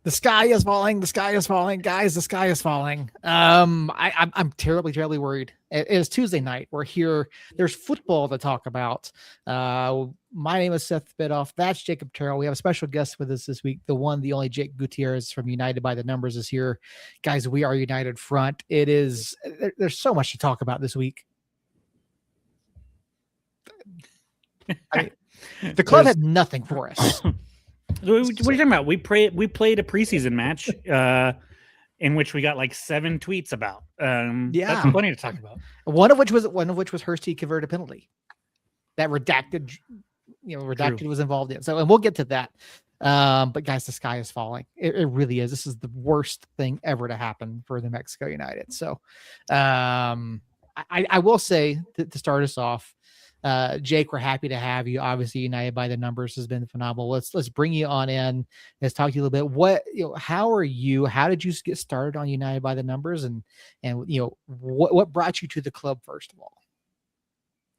The sky is falling. The sky is falling, guys. The sky is falling. I'm terribly worried. It is Tuesday night. We're here. There's football to talk about. My name is Seth Bidoff. That's Jacob Terrell. We have a special guest with us this week. The one, the only Jake Gutierrez from United by the Numbers is here. Guys, we are United Front. There's so much to talk about this week. The club had nothing for us. What are you talking about? We played a preseason match in which we got like 7 tweets about. That's plenty to talk about. One of which was Hursti converted penalty. That redacted True. was involved in. So, and we'll get to that. But guys, the sky is falling. It really is. This is the worst thing ever to happen for New Mexico United. So, I will say to start us off, Jake, we're happy to have you. Obviously, United by the Numbers has been phenomenal. Let's bring you on in. Let's talk to you a little bit. How are you? How did you get started on United by the Numbers, and what brought you to the club first of all?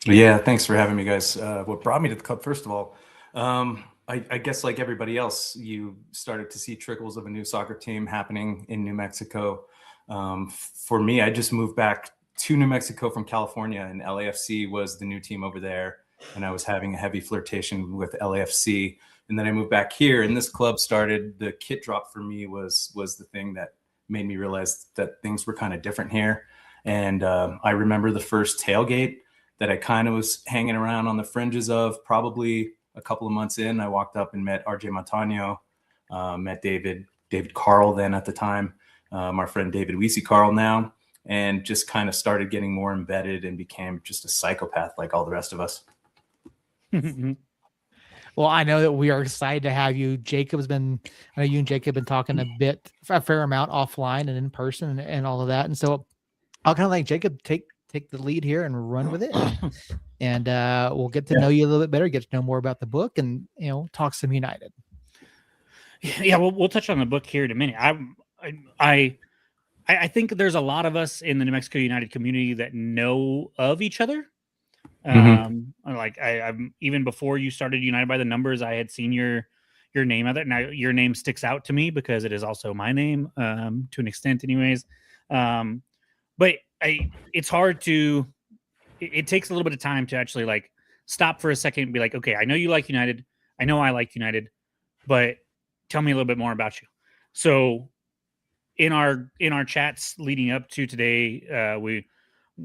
Yeah, thanks for having me, guys. What brought me to the club first of all, I guess like everybody else, you started to see trickles of a new soccer team happening in New Mexico. For me, I just moved back to New Mexico from California, and LAFC was the new team over there. And I was having a heavy flirtation with LAFC. And then I moved back here, and this club started. The kit drop for me was the thing that made me realize that things were kind of different here. And I remember the first tailgate that I kind of was hanging around on the fringes of. Probably a couple of months in, I walked up and met RJ Montano, met David Carl then at the time, our friend David Weesey Carl now, and just kind of started getting more embedded and became just a psychopath like all the rest of us. Well, I know that we are excited to have you. I know you and Jacob have been talking a fair amount offline and in person and all of that. And so I'll kind of like Jacob take the lead here and run with it. And we'll get to know you a little bit better, get to know more about the book, and talk some United. Yeah, we'll touch on the book here in a minute. I think there's a lot of us in the New Mexico United community that know of each other. Like I'm even before you started United by the Numbers, I had seen your name out there. Now your name sticks out to me because it is also my name to an extent, anyways. But it's hard to. It takes a little bit of time to actually like stop for a second and be like, okay, I know you like United. I know I like United, but tell me a little bit more about you. So in our chats leading up to today,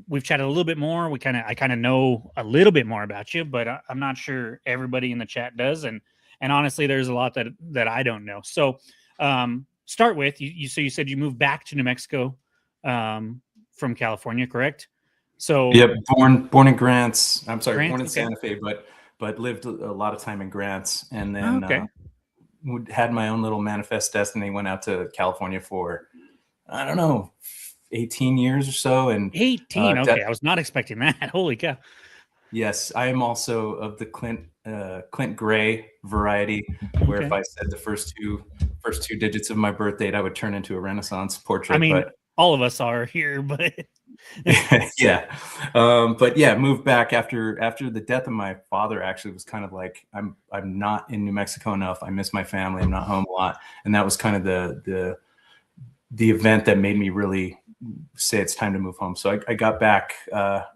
we've chatted a little bit more. I kind of know a little bit more about you, but I'm not sure everybody in the chat does. And honestly, there's a lot that I don't know. So start with you. So you said you moved back to New Mexico from California, correct? So yeah, born in Grants. I'm sorry, Grants, born in okay. Santa Fe, but lived a lot of time in Grants, and then had my own little manifest destiny. Went out to California for 18 years or so. And 18. Okay, I was not expecting that. Holy cow! Yes, I am also of the Clint Gray variety, where if I said the first two digits of my birth date, I would turn into a Renaissance portrait. I mean, all of us are here, but yeah. But yeah, moved back after the death of my father. Actually, was kind of like I'm not in New Mexico enough. I miss my family. I'm not home a lot, and that was kind of the event that made me really say it's time to move home. So I got back,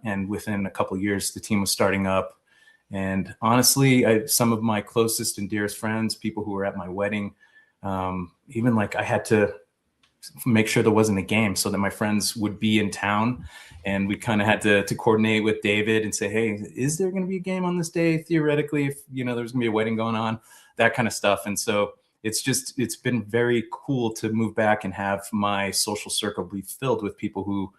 and within a couple of years, the team was starting up. And honestly, some of my closest and dearest friends, people who were at my wedding, even like I had to make sure there wasn't a game so that my friends would be in town, and we kind of had to coordinate with David and say, hey, is there going to be a game on this day? Theoretically, if there's gonna be a wedding going on, that kind of stuff. And so it's been very cool to move back and have my social circle be filled with people who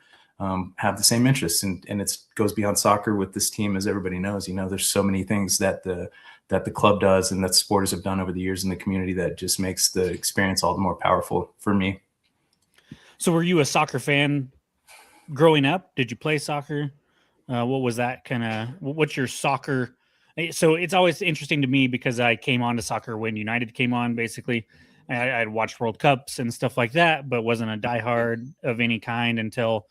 have the same interests. And it goes beyond soccer with this team. As everybody knows, there's so many things that the club does and that supporters have done over the years in the community that just makes the experience all the more powerful for me. So were you a soccer fan growing up? Did you play soccer? What was that kind of, what's your soccer? So it's always interesting to me because I came on to soccer when United came on, basically. I'd watched World Cups and stuff like that, but wasn't a diehard of any kind until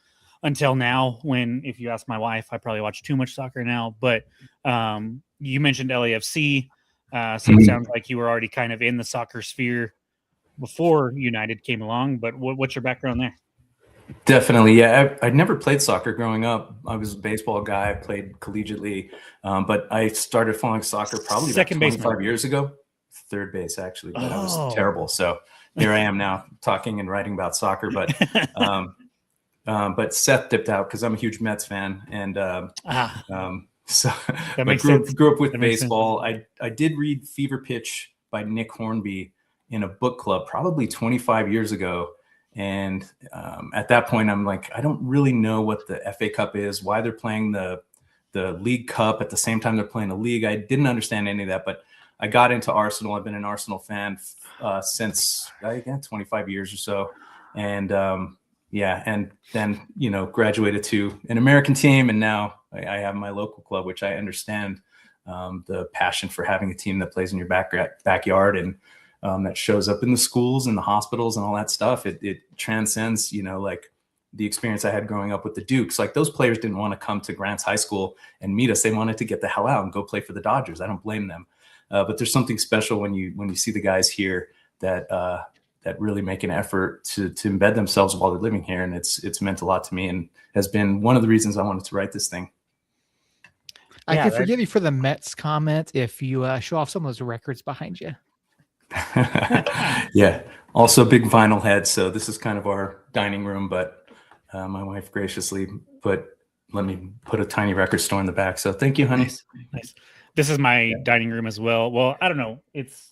now, when, if you ask my wife, I probably watch too much soccer now. But you mentioned LAFC. So it sounds like you were already kind of in the soccer sphere before United came along. But what's your background there? Definitely. Yeah. I'd never played soccer growing up. I was a baseball guy. I played collegiately. But I started following soccer probably about 25 years ago. Third base, actually, but I was terrible. So here I am now talking and writing about soccer. But Seth dipped out because I'm a huge Mets fan. And so I grew up with baseball. I did read Fever Pitch by Nick Hornby in a book club probably 25 years ago. And at that point, I'm like, I don't really know what the FA Cup is, why they're playing the League Cup at the same time they're playing the league. I didn't understand any of that, but I got into Arsenal. I've been an Arsenal fan since 25 years or so. And and then, graduated to an American team. And now I have my local club, which I understand the passion for having a team that plays in your backyard and that shows up in the schools and the hospitals and all that stuff. It transcends, like the experience I had growing up with the Dukes. Like those players didn't want to come to Grants High School and meet us. They wanted to get the hell out and go play for the Dodgers. I don't blame them. But there's something special when you see the guys here that really make an effort to embed themselves while they're living here. And it's meant a lot to me and has been one of the reasons I wanted to write this thing. I can forgive you for the Mets comment if you show off some of those records behind you. Yeah. Also a big vinyl head. So this is kind of our dining room, but my wife graciously let me put a tiny record store in the back. So thank you, honey. Nice. This is my dining room as well. Well, I don't know. It's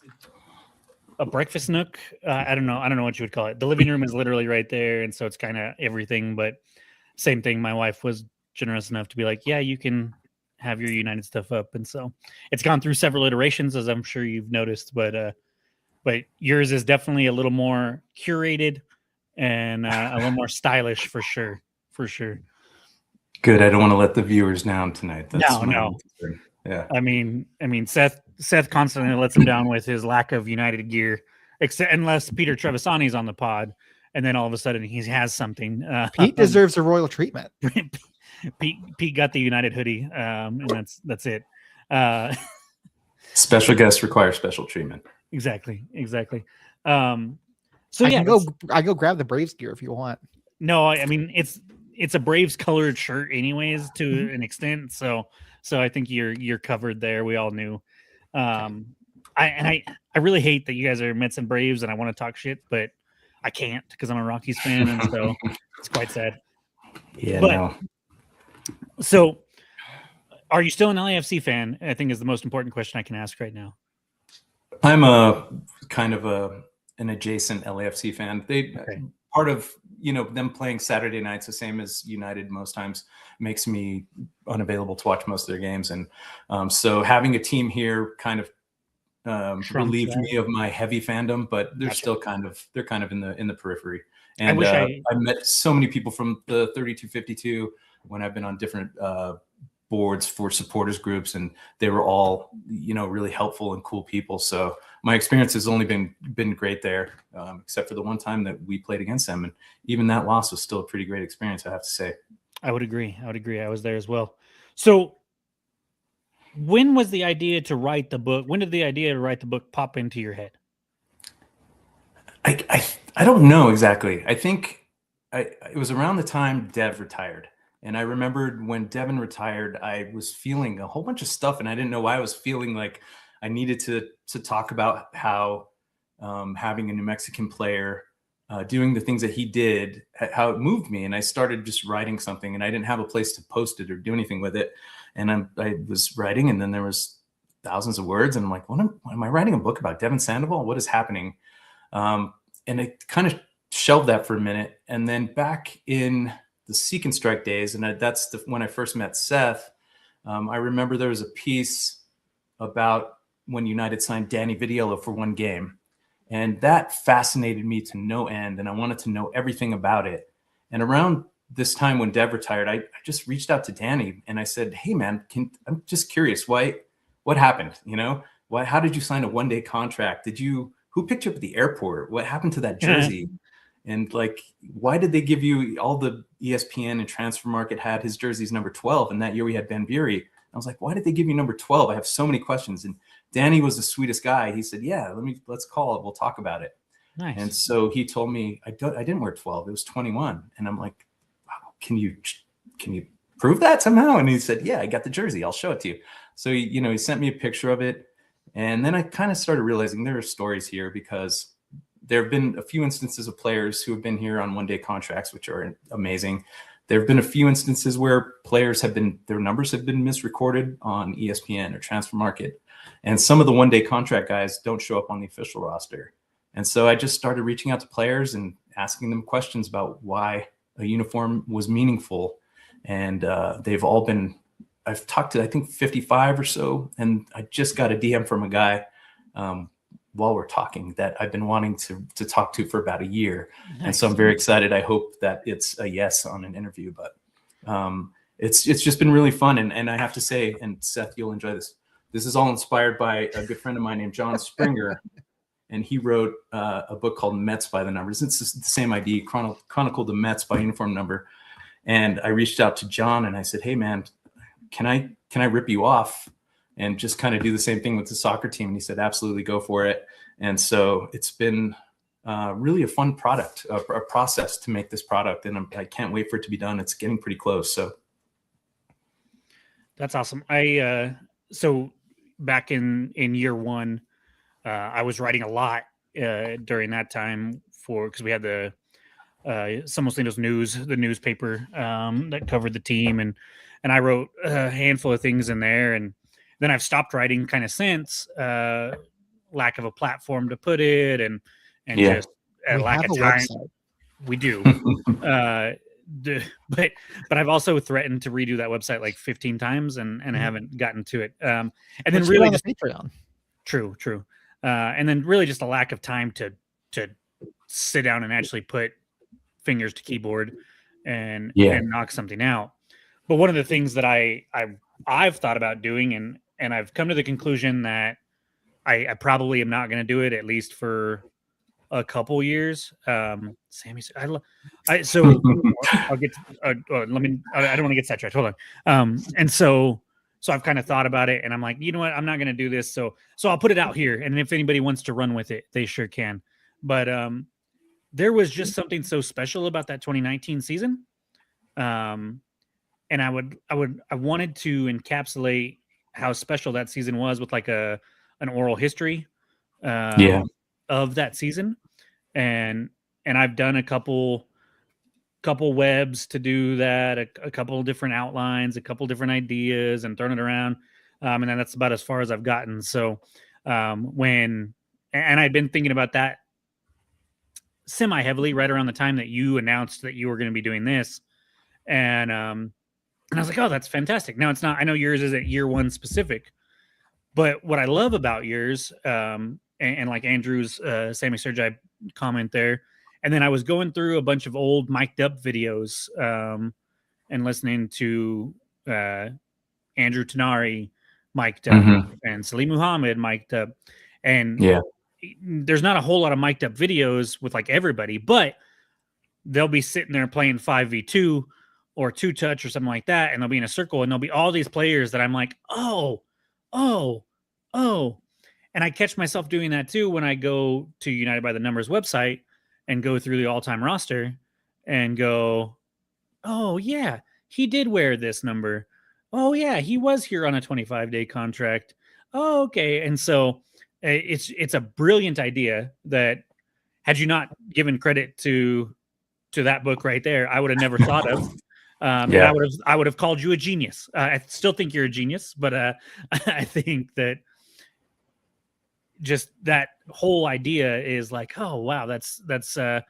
a breakfast nook. I don't know what you would call it. The living room is literally right there. And so it's kind of everything, but same thing. My wife was generous enough to be like, yeah, you can have your United stuff up. And so it's gone through several iterations, as I'm sure you've noticed, but yours is definitely a little more curated and a little more stylish for sure. Good. I don't want to let the viewers down tonight. No. Yeah. I mean, Seth constantly lets him down with his lack of United gear, except unless Peter Trevisani's on the pod, and then all of a sudden he has something. Pete deserves a royal treatment. Pete got the United hoodie, and that's it. Special guests require special treatment. Exactly. So I go grab the Braves gear if you want. No, I mean it's a Braves colored shirt anyways to an extent. So I think you're covered there. We all knew. I really hate that you guys are Mets and Braves and I want to talk shit, but I can't because I'm a Rockies fan, and so it's quite sad. Yeah. So are you still an LAFC fan? I think is the most important question I can ask right now. I'm a kind of an adjacent LAFC fan. Part of them playing Saturday nights, the same as United most times, makes me unavailable to watch most of their games, and so having a team here kind of relieved me of my heavy fandom. But they're still kind of in the periphery. And I met so many people from the 3252 when I've been on different boards for supporters groups, and they were all really helpful and cool people. So my experience has only been great there, except for the one time that we played against them, and even that loss was still a pretty great experience, I have to say. I would agree. I was there as well. So when was the idea to write the book? When did the idea to write the book pop into your head? I don't know exactly. I think it was around the time Dev retired. And I remembered when Devin retired, I was feeling a whole bunch of stuff, and I didn't know why I was feeling like I needed to talk about how having a New Mexican player doing the things that he did, how it moved me. And I started just writing something, and I didn't have a place to post it or do anything with it. And I was writing, and then there was thousands of words, and I'm like, am I writing a book about Devin Sandoval? What is happening? And I kind of shelved that for a minute, and then back in the Seek and Strike days, and that's when I first met Seth. I remember there was a piece about when United signed Danny Vitiello for one game, and that fascinated me to no end, and I wanted to know everything about it. And around this time when Dev retired, I just reached out to Danny and I said, "Hey man, I'm just curious, what happened? How did you sign a one-day contract? Who picked you up at the airport? What happened to that jersey?" And why did they give you all the ESPN and Transfer Market had his jerseys number 12? And that year we had Ben Bury. I was like, why did they give you number 12? I have so many questions. And Danny was the sweetest guy. He said, yeah, let's call it. We'll talk about it. Nice. And so he told me I didn't wear 12. It was 21. And I'm like, wow, can you prove that somehow? And he said, yeah, I got the jersey. I'll show it to you. So he sent me a picture of it. And then I kind of started realizing there are stories here, because there have been a few instances of players who have been here on one-day contracts, which are amazing. There have been a few instances where players their numbers have been misrecorded on ESPN or Transfer Market. And some of the one-day contract guys don't show up on the official roster. And so I just started reaching out to players and asking them questions about why a uniform was meaningful. And I've talked to, I think, 55 or so. And I just got a DM from a guy while we're talking that I've been wanting to talk to for about a year. Nice. And so I'm very excited. I hope that it's a yes on an interview, but it's just been really fun. And I have to say, and Seth, you'll enjoy this. This is all inspired by a good friend of mine named John Springer. And he wrote a book called Mets by the Numbers. It's the same idea, chronicled the Mets by uniform number. And I reached out to John and I said, hey man, can I rip you off and just kind of do the same thing with the soccer team? And he said, absolutely, go for it. And so it's been really a fun product, a process to make this product. And I can't wait for it to be done. It's getting pretty close. So that's awesome. So back in year one, I was writing a lot during that time because we had the Somos News, the newspaper that covered the team, and I wrote a handful of things in there, and then I've stopped writing kind of since lack of a platform to put it, and just lack of time. Website. We do, but I've also threatened to redo that website like 15 times, and I haven't gotten to it. And then really just Patreon. True. And then really just a lack of time to sit down and actually put fingers to keyboard and knock something out. But one of the things that I've thought about doing, and I've come to the conclusion that I probably am not going to do it, at least for a couple years. Sammy, so I'll get. Let me. I don't want to get sidetracked. Hold on. And so I've kind of thought about it, and I'm like, you know what? I'm not going to do this. So I'll put it out here, and if anybody wants to run with it, they sure can. But there was just something so special about that 2019 season, and I wanted to encapsulate how special that season was with like an oral history of that season, and I've done a couple webs to do that, a couple of different outlines, a couple different ideas, and thrown it around. And then that's about as far as I've gotten. So and I'd been thinking about that semi heavily right around the time that you announced that you were going to be doing this. And I was like, oh, that's fantastic. Now it's not, I know yours isn't year one specific, but what I love about yours, and like Andrew's Sammy Sergi comment there, and then I was going through a bunch of old mic'd up videos and listening to Andrew Tanari mic'd up and Salim Muhammad mic'd up. And there's not a whole lot of mic'd up videos with like everybody, but they'll be sitting there playing 5v2 or 2-touch or something like that. And they'll be in a circle and there'll be all these players that I'm like, oh. And I catch myself doing that too when I go to United by the Numbers website and go through the all-time roster and go, oh yeah, he did wear this number. Oh yeah, he was here on a 25-day contract. Oh, okay. And so it's a brilliant idea that had you not given credit to that book right there, I would have never thought of. And I would have called you a genius. I still think you're a genius, but I think that just that whole idea is like, oh wow, that's and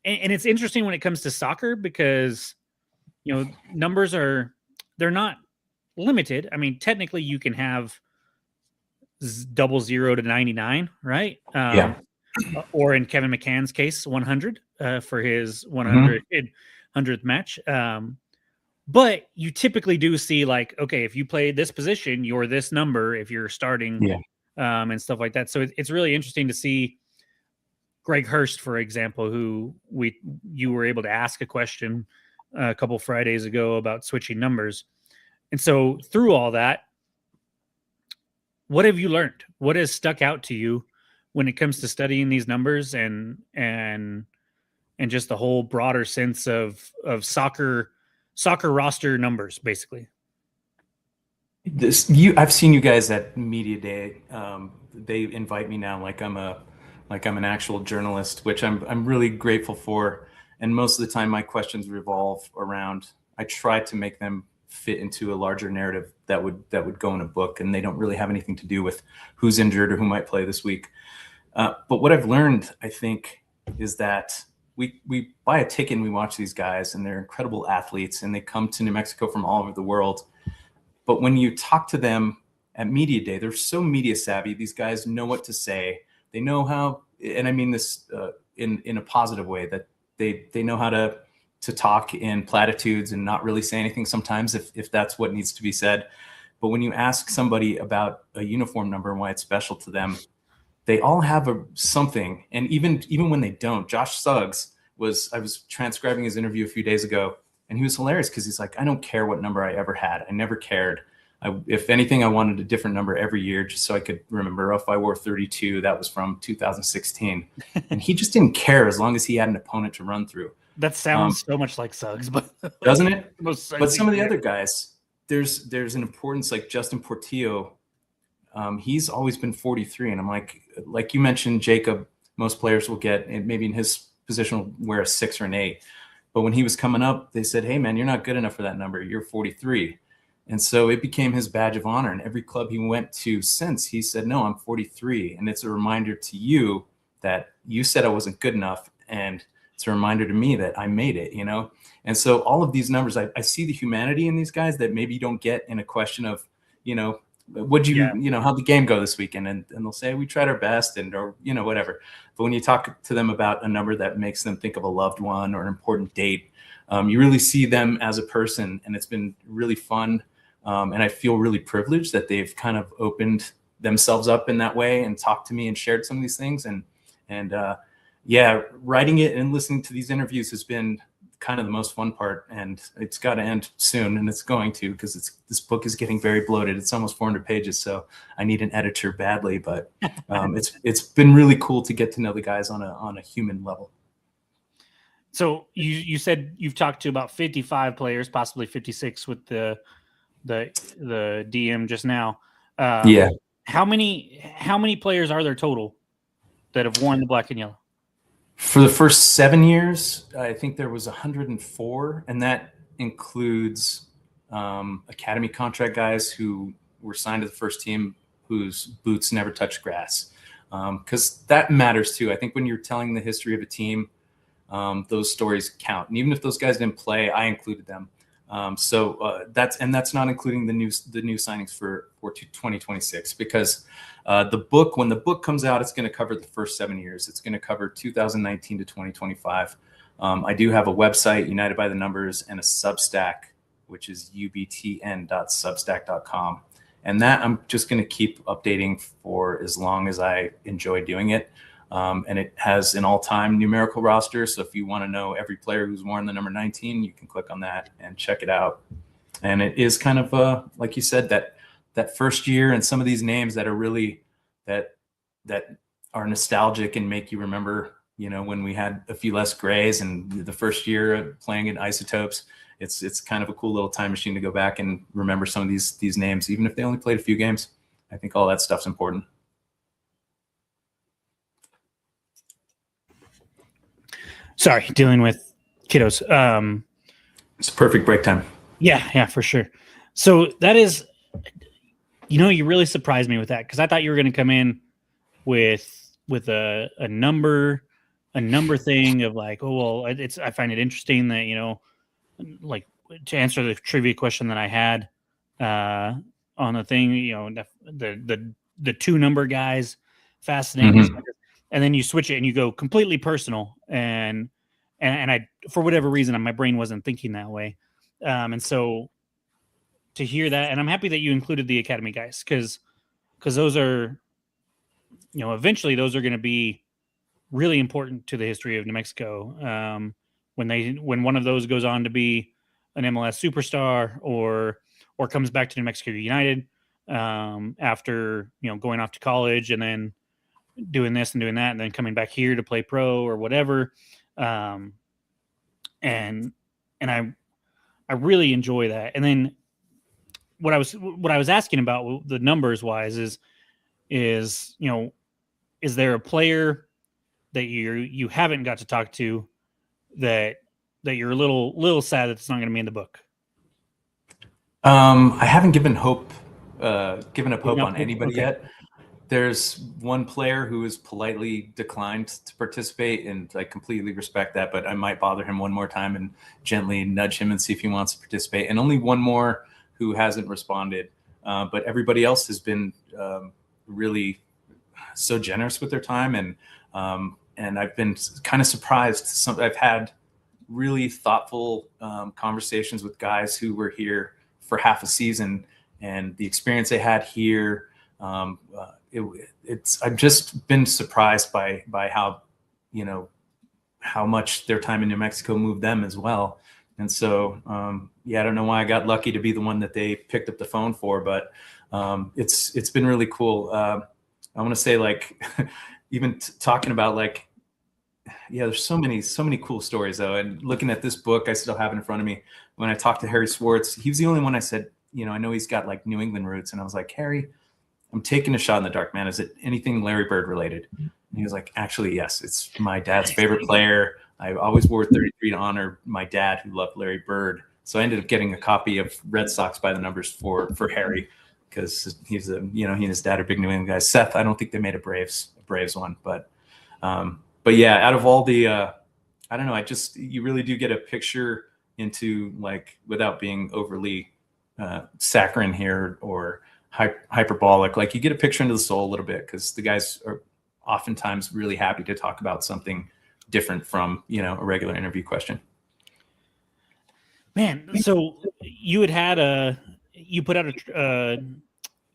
it's interesting when it comes to soccer because numbers they're not limited. I mean, technically you can have 00 to 99, right? Or in Kevin McCann's case, 100 for his 100th match. But you typically do see like, okay, if you play this position, you're this number if you're starting and stuff like that. So it's really interesting to see Greg Hurst, for example, who you were able to ask a question a couple Fridays ago about switching numbers. And so through all that, what have you learned? What has stuck out to you when it comes to studying these numbers and just the whole broader sense of soccer roster numbers, basically. I've seen you guys at media day. They invite me now like I'm an actual journalist, which I'm really grateful for. And most of the time my questions revolve around, I try to make them fit into a larger narrative that would go in a book, and they don't really have anything to do with who's injured or who might play this week. But what I've learned, I think, is that we buy a ticket and we watch these guys, and they're incredible athletes, and they come to New Mexico from all over the world. But when you talk to them at media day, they're so media savvy. These guys know what to say. They know how, and I mean this in a positive way, that they know how to talk in platitudes and not really say anything sometimes if that's what needs to be said. But when you ask somebody about a uniform number and why it's special to them, they all have something. And even when they don't, Josh Suggs I was transcribing his interview a few days ago, and he was hilarious because he's like, I don't care what number I ever had. I never cared. If anything, I wanted a different number every year just so I could remember. If I wore 32, that was from 2016. And he just didn't care as long as he had an opponent to run through. That sounds so much like Suggs, but doesn't it? But some of the other guys, there's an importance, like Justin Portillo. He's always been 43. And I'm like you mentioned, Jacob, most players will get, maybe in his position, will wear a 6 or an 8. But when he was coming up, they said, hey, man, you're not good enough for that number. You're 43. And so it became his badge of honor. And every club he went to since, he said, no, I'm 43. And it's a reminder to you that you said I wasn't good enough. And it's a reminder to me that I made it, And so all of these numbers, I see the humanity in these guys that maybe you don't get in a question of, how'd the game go this weekend? And they'll say, we tried our best or whatever. But when you talk to them about a number that makes them think of a loved one or an important date, you really see them as a person, and it's been really fun. And I feel really privileged that they've kind of opened themselves up in that way and talked to me and shared some of these things. And writing it and listening to these interviews has been kind of the most fun part, and it's got to end soon, and it's going to, because this book is getting very bloated. It's almost 400 pages, so I need an editor badly. But it's been really cool to get to know the guys on a human level. So you said you've talked to about 55 players, possibly 56 with the DM just now. Yeah. How many players are there total that have worn the black and yellow? For the first 7 years, I think there was 104, and that includes academy contract guys who were signed to the first team whose boots never touched grass, because that matters too. I think when you're telling the history of a team, those stories count. And even if those guys didn't play, I included them. That's not including the new signings for 2026, because when the book comes out, it's going to cover the first 7 years. It's going to cover 2019 to 2025. I do have a website, United by the Numbers, and a Substack, which is ubtn.substack.com. And that I'm just going to keep updating for as long as I enjoy doing it. And it has an all-time numerical roster. So if you want to know every player who's worn the number 19, you can click on that and check it out. And it is kind of like you said, that first year, and some of these names that are really that are nostalgic and make you remember, when we had a few less grays and the first year of playing in Isotopes. It's kind of a cool little time machine to go back and remember some of these names, even if they only played a few games. I think all that stuff's important. Sorry, dealing with kiddos. It's a perfect break time. Yeah, for sure. So that is, you really surprised me with that, because I thought you were going to come in with a number thing of like, oh well, I find it interesting that like, to answer the trivia question that I had on the thing, the 2 number guys, fascinating. Mm-hmm. And then you switch it and you go completely personal, and I, for whatever reason, my brain wasn't thinking that way. And so to hear that, and I'm happy that you included the academy guys, because those are, eventually those are going to be really important to the history of New Mexico. When one of those goes on to be an MLS superstar or comes back to New Mexico United after, going off to college, and then doing this and doing that, and then coming back here to play pro or whatever. And I really enjoy that. And then what I was asking about the numbers wise is is there a player that you haven't got to talk to that you're a little sad that it's not going to be in the book? I haven't given up hope on anybody yet. There's one player who has politely declined to participate, and I completely respect that, but I might bother him one more time and gently nudge him and see if he wants to participate. And only one more who hasn't responded. But everybody else has been really so generous with their time. And I've been kind of surprised. I've had really thoughtful conversations with guys who were here for half a season, and the experience they had here, I've just been surprised by how, how much their time in New Mexico moved them as well. And so, I don't know why I got lucky to be the one that they picked up the phone for, but it's been really cool. I want to say, like, even talking about, like, there's so many cool stories though. And looking at this book, I still have it in front of me. When I talked to Harry Swartz, he was the only one I said, I know he's got like New England roots. And I was like, Harry, I'm taking a shot in the dark, man. Is it anything Larry Bird related? And he was like, actually, yes, it's my dad's favorite player. I always wore 33 to honor my dad who loved Larry Bird. So I ended up getting a copy of Red Sox by the Numbers for Harry, because he's he and his dad are big New England guys. Seth, I don't think they made a Braves one, but yeah, out of all the, I don't know, you really do get a picture into, like, without being overly saccharine here or hyperbolic, like, you get a picture into the soul a little bit, because the guys are oftentimes really happy to talk about something different from, a regular interview question. Man, so you put out a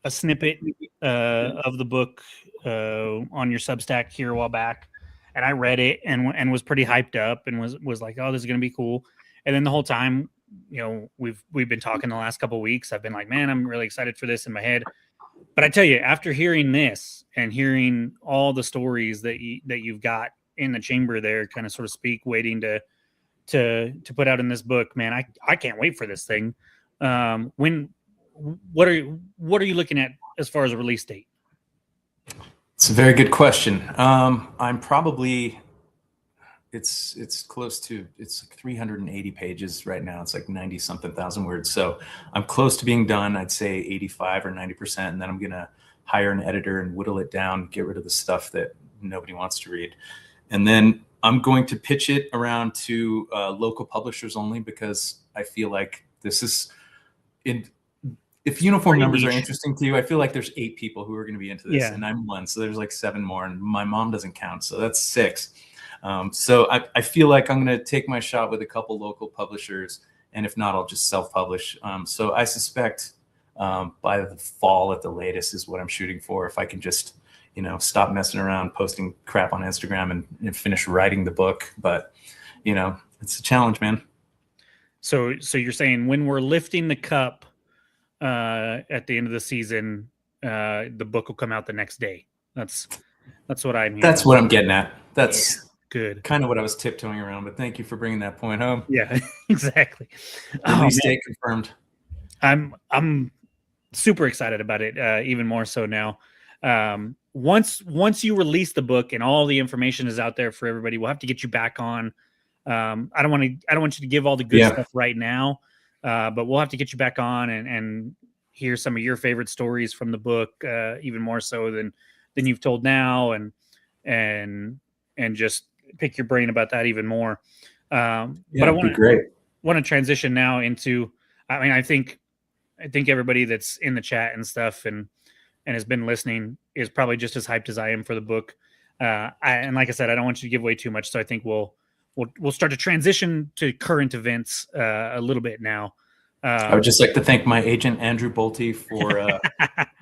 snippet of the book on your Substack here a while back, and I read it and was pretty hyped up and was like, oh, this is gonna be cool. And then the whole time, we've been talking the last couple of weeks, I've been like, man, I'm really excited for this in my head. But I tell you, after hearing this and hearing all the stories that you've got in the chamber there, kind of sort of speak, waiting to put out in this book, man, I can't wait for this thing. What are you looking at as far as a release date? It's a very good question. I'm probably, it's close to, it's like 380 pages right now. It's like 90 something thousand words. So I'm close to being done. I'd say 85 or 90%. And then I'm going to hire an editor and whittle it down, get rid of the stuff that nobody wants to read. And then I'm going to pitch it around to local publishers only, because I feel like this is, if uniform numbers are interesting to you, I feel like there's 8 people who are going to be into this, and I'm one. So there's like 7 more, and my mom doesn't count. So that's 6. So I feel like I'm going to take my shot with a couple local publishers, and if not, I'll just self-publish. So I suspect by the fall at the latest is what I'm shooting for. If I can just, stop messing around, posting crap on Instagram and finish writing the book. But, it's a challenge, man. So you're saying when we're lifting the cup at the end of the season, the book will come out the next day. That's what I'm hearing. That's what I'm getting at. That's good. Kind of what I was tiptoeing around, but thank you for bringing that point home. Yeah, exactly. Release date confirmed. I'm super excited about it, even more so now. Once you release the book and all the information is out there for everybody, we'll have to get you back on. I don't want you to give all the good stuff right now, but we'll have to get you back on and hear some of your favorite stories from the book, even more so than you've told now, and just pick your brain about that even more. But I want to transition now into, I think everybody that's in the chat and stuff and has been listening is probably just as hyped as I am for the book. And like I said, I don't want you to give away too much. So I think we'll start to transition to current events a little bit now. I would just like to thank my agent, Andrew Bolte, for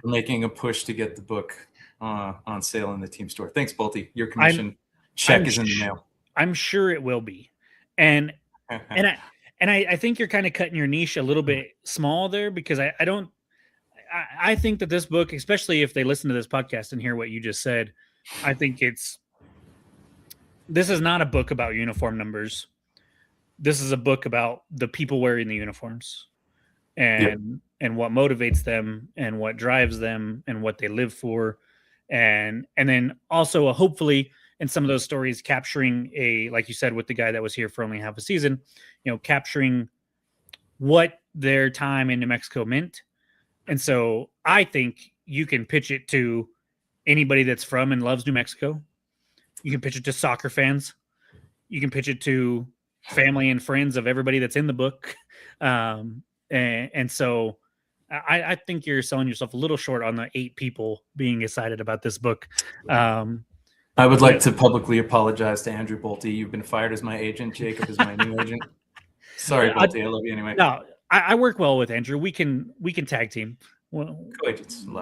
making a push to get the book on sale in the team store. Thanks, Bolte. Your commission check is in the mail. I'm sure it will be. And I think you're kind of cutting your niche a little bit small there, because I think that this book, especially if they listen to this podcast and hear what you just said, I think this is not a book about uniform numbers. This is a book about the people wearing the uniforms and what motivates them and what drives them and what they live for. And then also hopefully in some of those stories capturing like you said, with the guy that was here for only half a season, capturing what their time in New Mexico meant. And so I think you can pitch it to anybody that's from and loves New Mexico. You can pitch it to soccer fans. You can pitch it to family and friends of everybody that's in the book. And so I think you're selling yourself a little short on the 8 people being excited about this book. I would like to publicly apologize to Andrew Bolte. You've been fired as my agent. Jacob is my new agent. Sorry, Bolte. I love you anyway. No, I work well with Andrew. We can tag team. Well,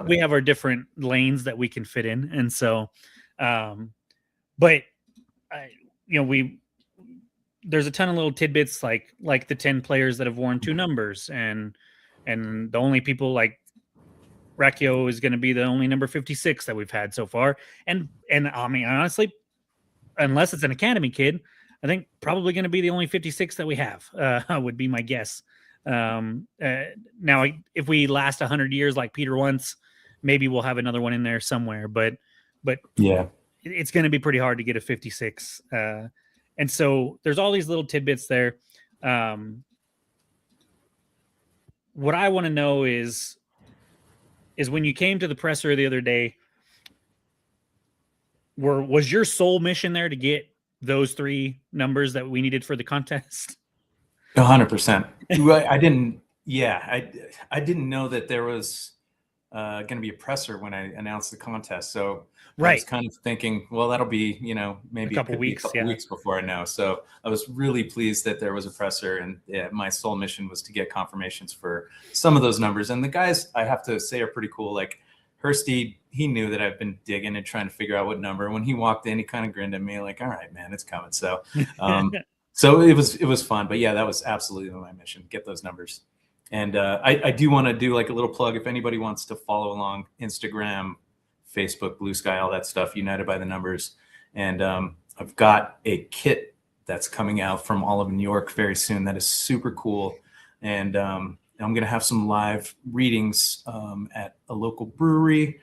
we have our different lanes that we can fit in, and so, but there's a ton of little tidbits like the 10 players that have worn 2 numbers, and the only people like Racchio is going to be the only number 56 that we've had so far, and I mean honestly, unless it's an academy kid, I think probably going to be the only 56 that we have. Would be my guess. Now, if we last 100 years like Peter once, maybe we'll have another one in there somewhere. But yeah, it's going to be pretty hard to get a 56. And so there's all these little tidbits there. What I want to know is when you came to the presser the other day, was your sole mission there to get those 3 numbers that we needed for the contest? 100%. I didn't. Yeah, I didn't know that there was going to be a presser when I announced the contest. So I was kind of thinking, well, that'll be maybe a couple weeks before I know. So I was really pleased that there was a presser, and my sole mission was to get confirmations for some of those numbers. And the guys, I have to say, are pretty cool. Like Hursty, he knew that I've been digging and trying to figure out what number. When he walked in, he kind of grinned at me like, all right, man, it's coming. So, so it was fun, but yeah, that was absolutely my mission, get those numbers. And I do want to do like a little plug. If anybody wants to follow along, Instagram, Facebook, Blue Sky, all that stuff, United by the Numbers. And I've got a kit that's coming out from all of New York very soon. That is super cool. And I'm going to have some live readings at a local brewery.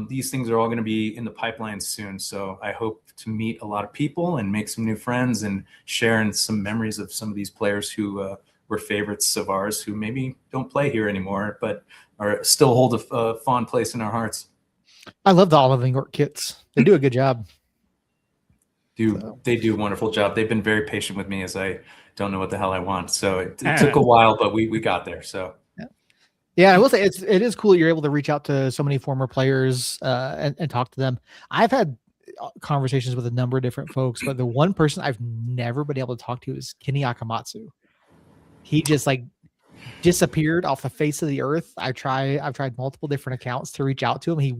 These things are all going to be in the pipeline soon. So I hope to meet a lot of people and make some new friends and share some memories of some of these players who were favorites of ours who maybe don't play here anymore, but are still hold a fond place in our hearts. I love the Olive New York kits. They do a good job. They do a wonderful job. They've been very patient with me as I don't know what the hell I want. So it took a while, but we got there. So. Yeah, I will say it is cool you're able to reach out to so many former players and talk to them. I've had conversations with a number of different folks, but the one person I've never been able to talk to is Kenny Akamatsu. He just disappeared off the face of the earth. I've tried multiple different accounts to reach out to him. He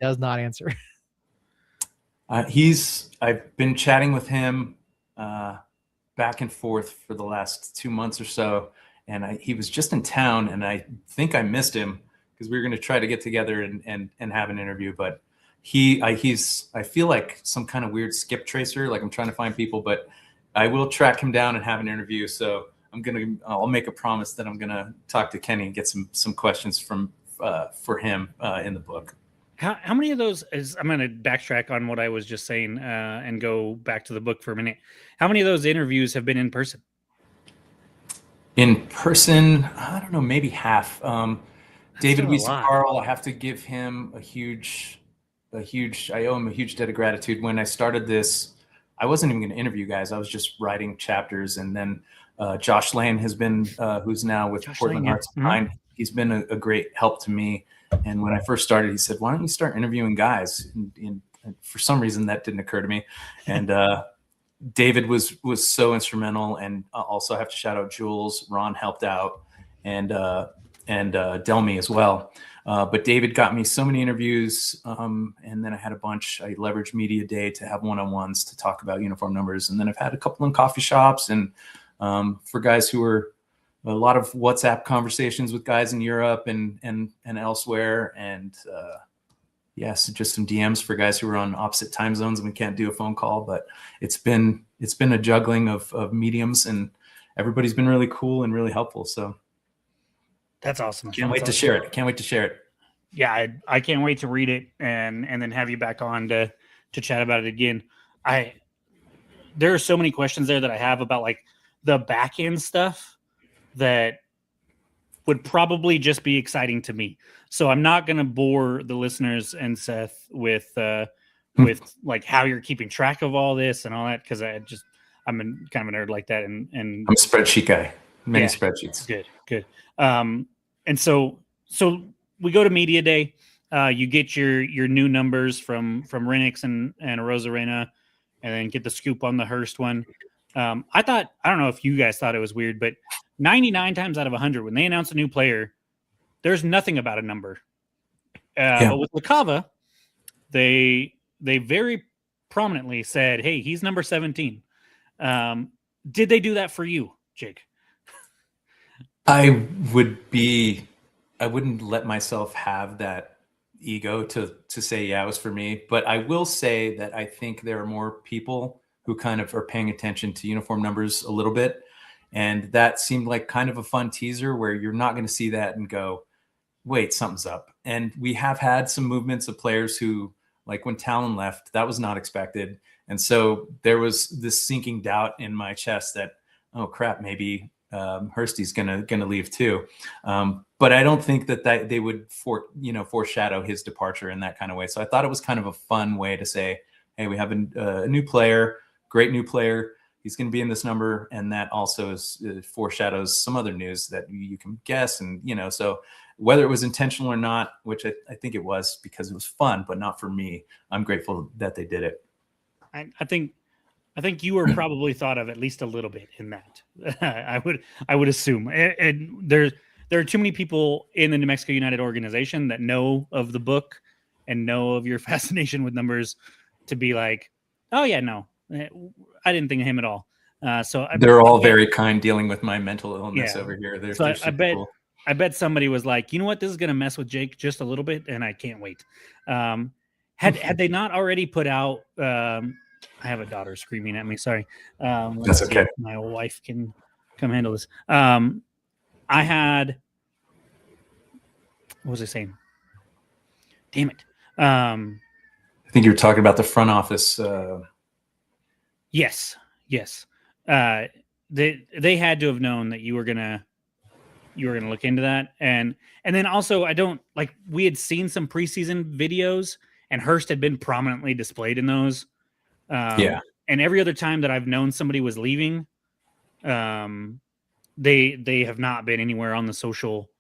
does not answer. I've been chatting with him back and forth for the last 2 months or so. And he was just in town, and I think I missed him because we were going to try to get together and have an interview. But I feel like some kind of weird skip tracer. Like I'm trying to find people, but I will track him down and have an interview. So I'll make a promise that I'm gonna talk to Kenny and get some questions for him in the book. How many of those I'm going to backtrack on what I was just saying and go back to the book for a minute. How many of those interviews have been in person? In person, I don't know, maybe half. David Wiese-Carl, I have to give him I owe him a huge debt of gratitude. When I started this, I wasn't even going to interview guys. I was just writing chapters. And then Josh Lane has been, who's now with Portland Hearts Behind. He's been a great help to me. And when I first started, he said, why don't you start interviewing guys? And for some reason, that didn't occur to me. And David was so instrumental, and also I have to shout out Jules. Ron helped out, and Delmy as well. But David got me so many interviews, and then I had a bunch. I leveraged Media Day to have one-on-ones to talk about uniform numbers, and then I've had a couple in coffee shops and for guys who were a lot of WhatsApp conversations with guys in Europe and elsewhere, and yes, just some DMs for guys who are on opposite time zones and we can't do a phone call. But it's been a juggling of mediums, and everybody's been really cool and really helpful. So that's awesome. Can't wait to share it. Yeah, I can't wait to read it and then have you back on to chat about it again. There are so many questions there that I have about like the back end stuff that would probably just be exciting to me. So I'm not going to bore the listeners and Seth with like how you're keeping track of all this and all that, because I'm kind of a nerd like that. And I'm a spreadsheet guy. Many spreadsheets. Good. And so we go to media day. You get your new numbers from Renix and Rosarena, and then get the scoop on the Hurst one. I don't know if you guys thought it was weird, but 99 times out of 100, when they announce a new player, there's nothing about a number. But with LaCava, they very prominently said, "Hey, he's number 17." Did they do that for you, Jake? I wouldn't let myself have that ego to say, yeah, it was for me. But I will say that I think there are more people who kind of are paying attention to uniform numbers a little bit. And that seemed like kind of a fun teaser where you're not going to see that and go, wait, something's up. And we have had some movements of players who, like when Talon left, that was not expected. And so there was this sinking doubt in my chest that, oh crap, maybe Hursty's gonna leave too. But I don't think that they would foreshadow his departure in that kind of way. So I thought it was kind of a fun way to say, hey, we have a new player, great new player. He's going to be in this number, and that also foreshadows some other news that you can guess. And so whether it was intentional or not, which I think it was, because it was fun, but not for me, I'm grateful that they did it. I think you were probably thought of at least a little bit in that. I would assume. And there are too many people in the New Mexico United organization that know of the book and know of your fascination with numbers to be like, oh yeah, no, I didn't think of him at all. They're all very kind dealing with my mental illness over here. They're cool. I bet somebody was like, you know what, this is going to mess with Jake just a little bit, and I can't wait. Had they not already put out? I have a daughter screaming at me. Sorry. That's okay. My wife can come handle this. I had. What was I saying? Damn it. I think you were talking about the front office. Yes. They had to have known that you were gonna look into that, and then also we had seen some preseason videos, and Hurst had been prominently displayed in those. And every other time that I've known somebody was leaving, they have not been anywhere on the social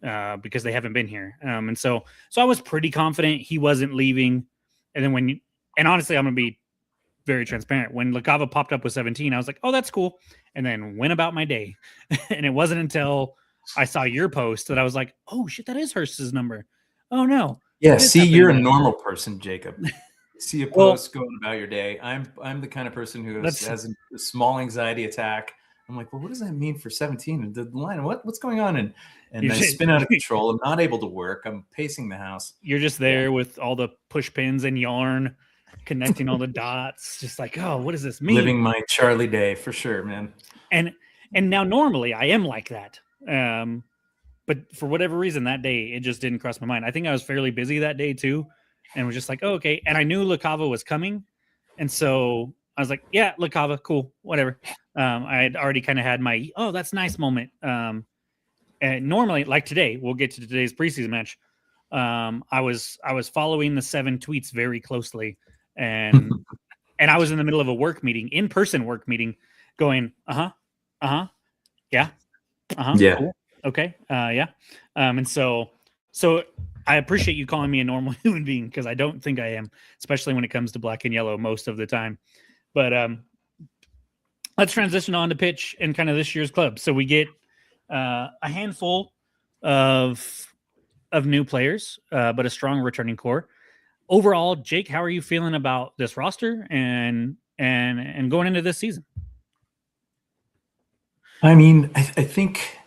because they haven't been here. And so I was pretty confident he wasn't leaving. And then and honestly, I'm gonna be very transparent. When LaCava popped up with 17, I was like, oh, that's cool. And then went about my day. And it wasn't until I saw your post that I was like, oh shit, that is Hurst's number. Oh no. Yeah. See, you're a normal person, Jacob. See a post going about your day. I'm the kind of person who has a small anxiety attack. I'm like, well, what does that mean for 17? And the line, what's going on? And I spin out of control. I'm not able to work. I'm pacing the house. You're just there with all the push pins and yarn, connecting all the dots. Just like, oh, what does this mean? Living my Charlie day for sure, man. And now normally I am like that. But for whatever reason that day, it just didn't cross my mind. I think I was fairly busy that day too. And was just like, oh, okay. And I knew LaCava was coming. And so I was like, yeah, LaCava, cool, whatever. I had already kind of had my, oh, that's nice moment. And normally, like today, we'll get to today's preseason match. I was following the 7 tweets very closely. And I was in the middle of a work meeting, in-person work meeting, going, yeah, yeah, cool. Okay, yeah. And so I appreciate you calling me a normal human being, because I don't think I am, especially when it comes to black and yellow most of the time. But let's transition on to pitch and kind of this year's club. So we get a handful of new players, but a strong returning core. Overall, Jake, how are you feeling about this roster and going into this season? I mean, I think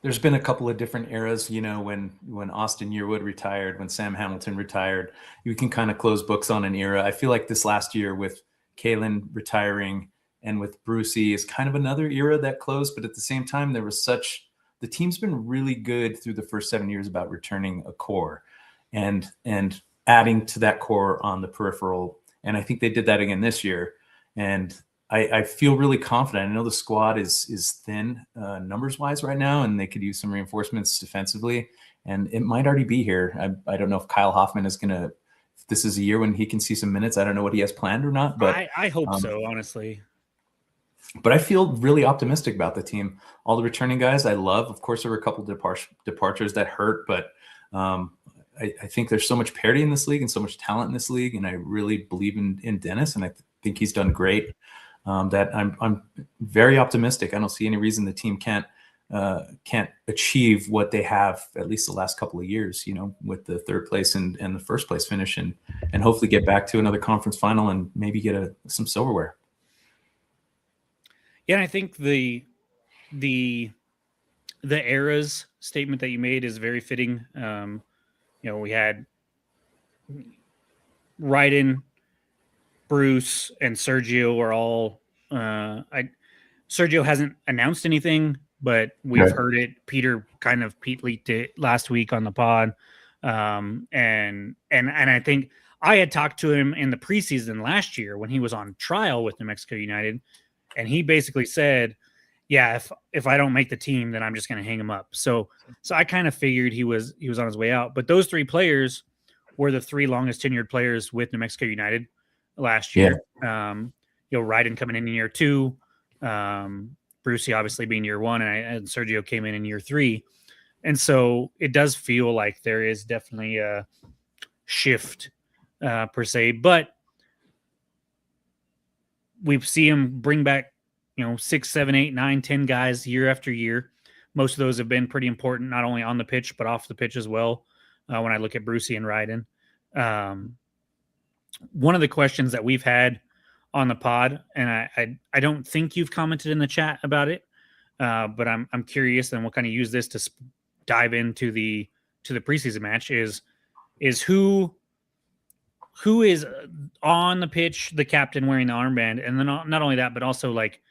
there's been a couple of different eras, when Austin Yearwood retired, when Sam Hamilton retired, you can kind of close books on an era. I feel like this last year with Kalen retiring and with Brucey is kind of another era that closed, but at the same time, the team's been really good through the first 7 years about returning a core and adding to that core on the peripheral. And I think they did that again this year. And I feel really confident. I know the squad is thin numbers wise right now, and they could use some reinforcements defensively. And it might already be here. I don't know if Kyle Hoffman is going to. If this is a year when he can see some minutes. I don't know what he has planned or not, but I hope so, honestly. But I feel really optimistic about the team. All the returning guys I love. Of course, there were a couple of departures that hurt, but I think there's so much parity in this league and so much talent in this league, and I really believe in Dennis, and I think he's done great. That I'm very optimistic. I don't see any reason the team can't achieve what they have at least the last couple of years, with the third place and the first place finish, and hopefully get back to another conference final and maybe get some silverware. Yeah, and I think the eras statement that you made is very fitting. We had Ryden, Bruce, and Sergio are all. Sergio hasn't announced anything, but we've heard it. Pete leaked it last week on the pod, and I think I had talked to him in the preseason last year when he was on trial with New Mexico United, and he basically said, "Yeah, if I don't make the team, then I'm just going to hang him up." So I kind of figured he was on his way out. But those three players were the three longest tenured players with New Mexico United last year. Yeah. Ryden coming in year 2, Brucey obviously being year 1, and Sergio came in year 3. And so it does feel like there is definitely a shift per se, but we see him bring back, 6, 7, 8, 9, 10 guys year after year. Most of those have been pretty important, not only on the pitch, but off the pitch as well. When I look at Brucey and Ryden, one of the questions that we've had on the pod, and I don't think you've commented in the chat about it, but I'm curious, and we'll kind of use this to dive into the preseason match. Is who is on the pitch, the captain wearing the armband, and then not only that, but also like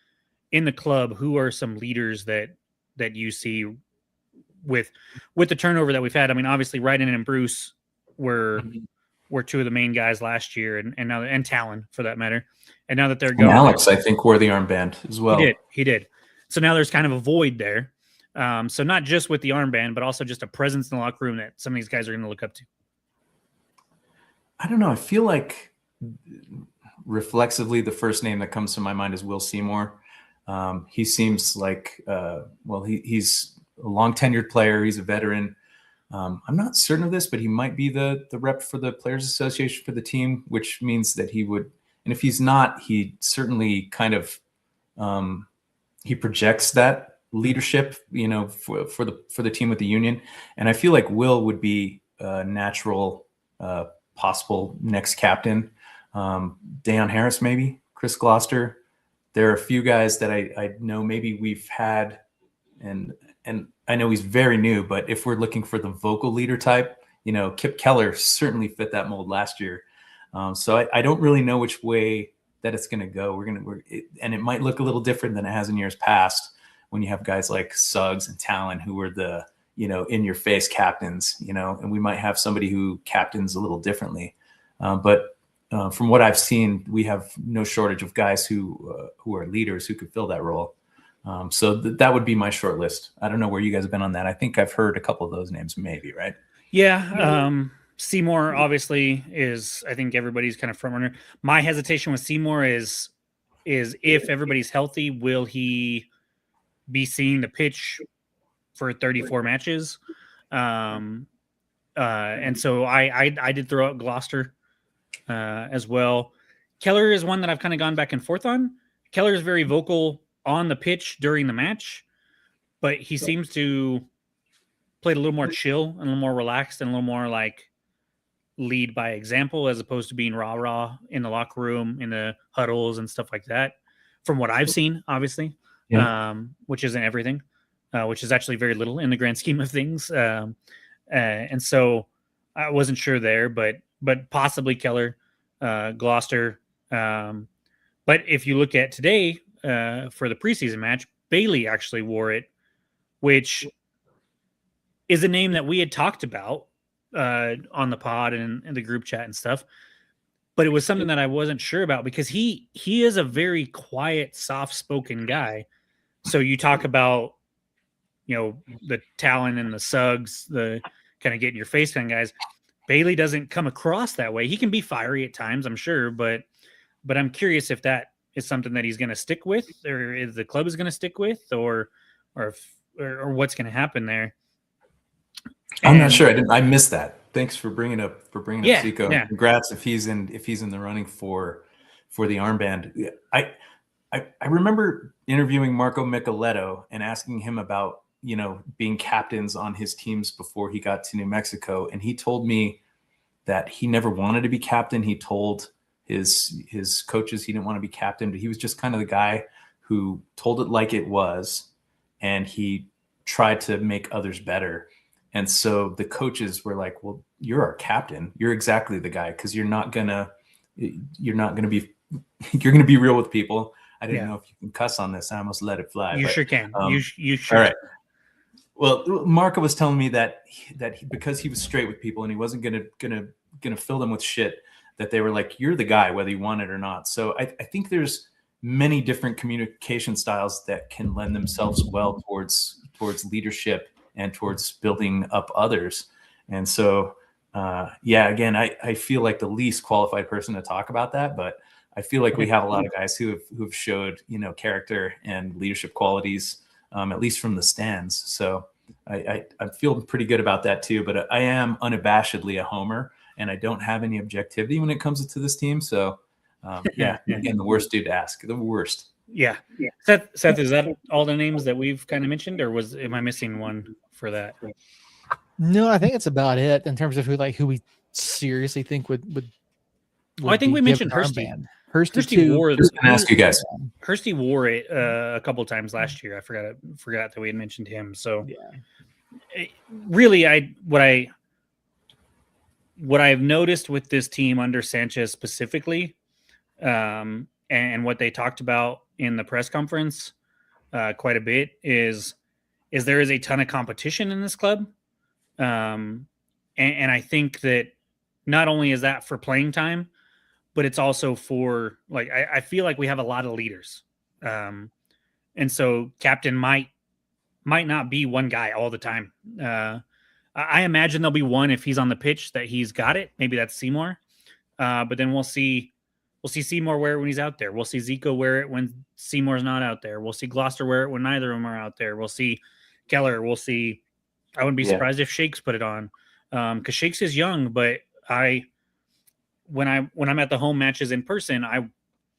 in the club, who are some leaders that you see with the turnover that we've had? I mean, obviously Ryden and Bruce were two of the main guys last year, and now, and Talon for that matter. And now that they're gone, Alex, I think, wore the armband as well. He did. So now there's kind of a void there. So not just with the armband, but also just a presence in the locker room that some of these guys are going to look up to. I don't know. I feel like reflexively, the first name that comes to my mind is Will Seymour. He seems like, he's a long tenured player. He's a veteran. I'm not certain of this, but he might be the rep for the Players Association for the team, which means that he would, and if he's not, he certainly kind of, he projects that leadership, for the team with the union. And I feel like Will would be a natural, possible next captain. Dayon Harris, maybe Chris Gloucester. There are a few guys that I know maybe we've had, and I know he's very new, but if we're looking for the vocal leader type, Kip Keller certainly fit that mold last year. So I don't really know which way that it's going to go. And it might look a little different than it has in years past when you have guys like Suggs and Talon who were the, in your face captains, and we might have somebody who captains a little differently. But from what I've seen, we have no shortage of guys who are leaders who could fill that role. So that would be my short list. I don't know where you guys have been on that. I think I've heard a couple of those names, maybe, right? Yeah. Seymour obviously is, I think everybody's kind of front runner. My hesitation with Seymour is if everybody's healthy, will he be seeing the pitch for 34 matches? And so I did throw out Gloucester as well. Keller is one that I've kind of gone back and forth on. Keller is very vocal on the pitch during the match, but he seems to play a little more chill and a little more relaxed and a little more like lead by example, as opposed to being rah in the locker room, in the huddles and stuff like that. From what I've seen, obviously, which isn't everything. which is actually very little in the grand scheme of things. And so I wasn't sure there, but possibly Keller, Gloucester. But if you look at today for the preseason match, Bailey actually wore it, which is a name that we had talked about on the pod and in the group chat and stuff. But it was something that I wasn't sure about because he is a very quiet, soft-spoken guy. So you talk about, the Talon and the Suggs, the kind of get in your face kind of guys. Bailey doesn't come across that way. He can be fiery at times, I'm sure, but I'm curious if that is something that he's going to stick with, or if the club is going to stick with, or what's going to happen there. I'm not sure. I missed that. Thanks for bringing up Zico. Yeah. Congrats if he's in the running for the armband. I remember interviewing Marco Micheletto and asking him about being captains on his teams before he got to New Mexico, and he told me that he never wanted to be captain. He told his coaches he didn't want to be captain, but he was just kind of the guy who told it like it was, and he tried to make others better. And so the coaches were like, well, you're our captain. You're exactly the guy, because you're going to be real with people. I didn't know if you can cuss on this. I almost let it fly. Sure can. You sure. All right. Well, Marco was telling me that because he was straight with people and he wasn't gonna fill them with shit, that they were like, you're the guy, whether you want it or not. So I think there's many different communication styles that can lend themselves well towards leadership and towards building up others. And so, again, I feel like the least qualified person to talk about that, but I feel like we have a lot of guys who've showed, character and leadership qualities, at least from the stands. So I feel pretty good about that too, but I am unabashedly a homer, and I don't have any objectivity when it comes to this team. So again, the worst dude to ask, the worst. Yeah. Seth, is that all the names that we've kind of mentioned, or am I missing one for that? No, I think it's about it in terms of who we seriously think would I think we mentioned Hursty. Hursty wore it. I was going to ask you guys. Hursty wore it a couple times last year. I forgot that we had mentioned him. So really, what I've noticed with this team under Sanchez specifically, and what they talked about in the press conference quite a bit is there is a ton of competition in this club. And I think that not only is that for playing time, but it's also for I feel like we have a lot of leaders. And so captain might not be one guy all the time. I imagine there'll be one if he's on the pitch that he's got it. Maybe that's Seymour. But then we'll see Seymour wear it when he's out there. We'll see Zico wear it when Seymour's not out there. We'll see Gloucester wear it when neither of them are out there. We'll see Keller. We'll see. I wouldn't be surprised if Shakes put it on, because Shakes is young. But when I'm at the home matches in person, I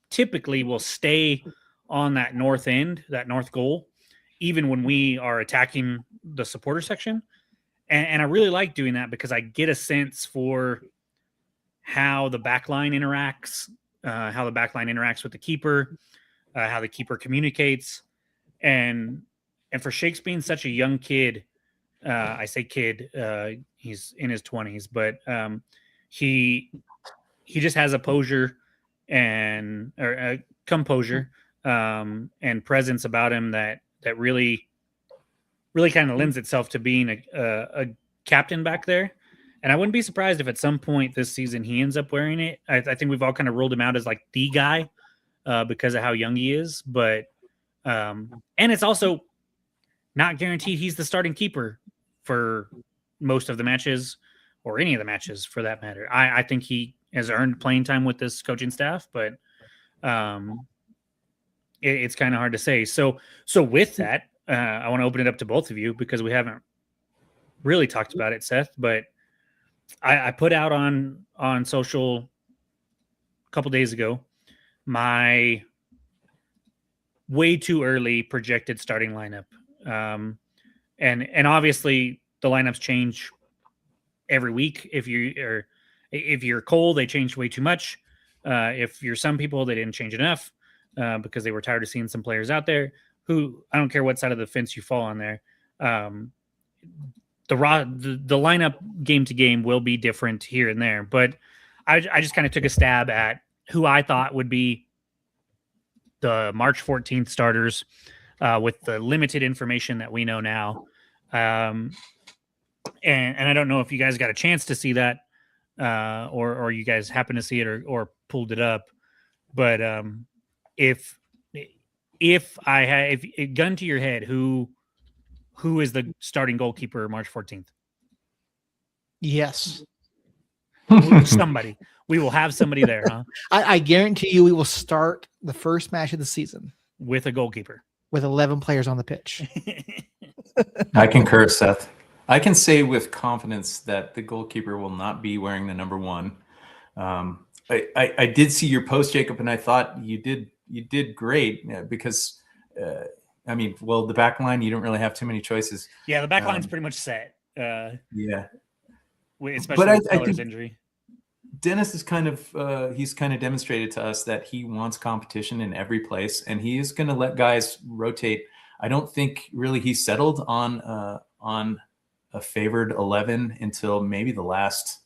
typically will stay on that north end, that north goal, even when we are attacking the supporter section. And I really like doing that because I get a sense for how the back line interacts, with the keeper, how the keeper communicates. And for Shakes being such a young kid, I say kid, he's in his 20s, but he just has a composure and presence about him that really kind of lends itself to being a captain back there. And I wouldn't be surprised if at some point this season he ends up wearing it. I think we've all kind of ruled him out as like the guy because of how young he is. But and it's also not guaranteed he's the starting keeper for most of the matches, or any of the matches for that matter. I think he has earned playing time with this coaching staff, but it's kind of hard to say. So with that, I want to open it up to both of you because we haven't really talked about it, Seth, but I put out on social a couple days ago my way too early projected starting lineup. And obviously the lineups change every week. If you're Cole, they changed way too much. If you're some people, they didn't change enough because they were tired of seeing some players out there. who I don't care what side of the fence you fall on there. The lineup game to game will be different here and there, but I just kind of took a stab at who I thought would be the March 14th starters with the limited information that we know now. And I don't know if you guys got a chance to see that or you guys happen to see it or pulled it up. But if gun to your head, who is the starting goalkeeper March 14th? Yes. Somebody. We will have somebody there, huh? I guarantee you we will start the first match of the season with a goalkeeper. With 11 players on the pitch. I concur, Seth. I can say with confidence that the goalkeeper will not be wearing the number 1. I did see your post, Jacob, and I thought you did great because the back line, you don't really have too many choices. Yeah, the back line's pretty much set. Yeah. Especially with Keller's injury. Dennis is he's kind of demonstrated to us that he wants competition in every place, and he is going to let guys rotate. I don't think really he settled on a favored 11 until maybe the last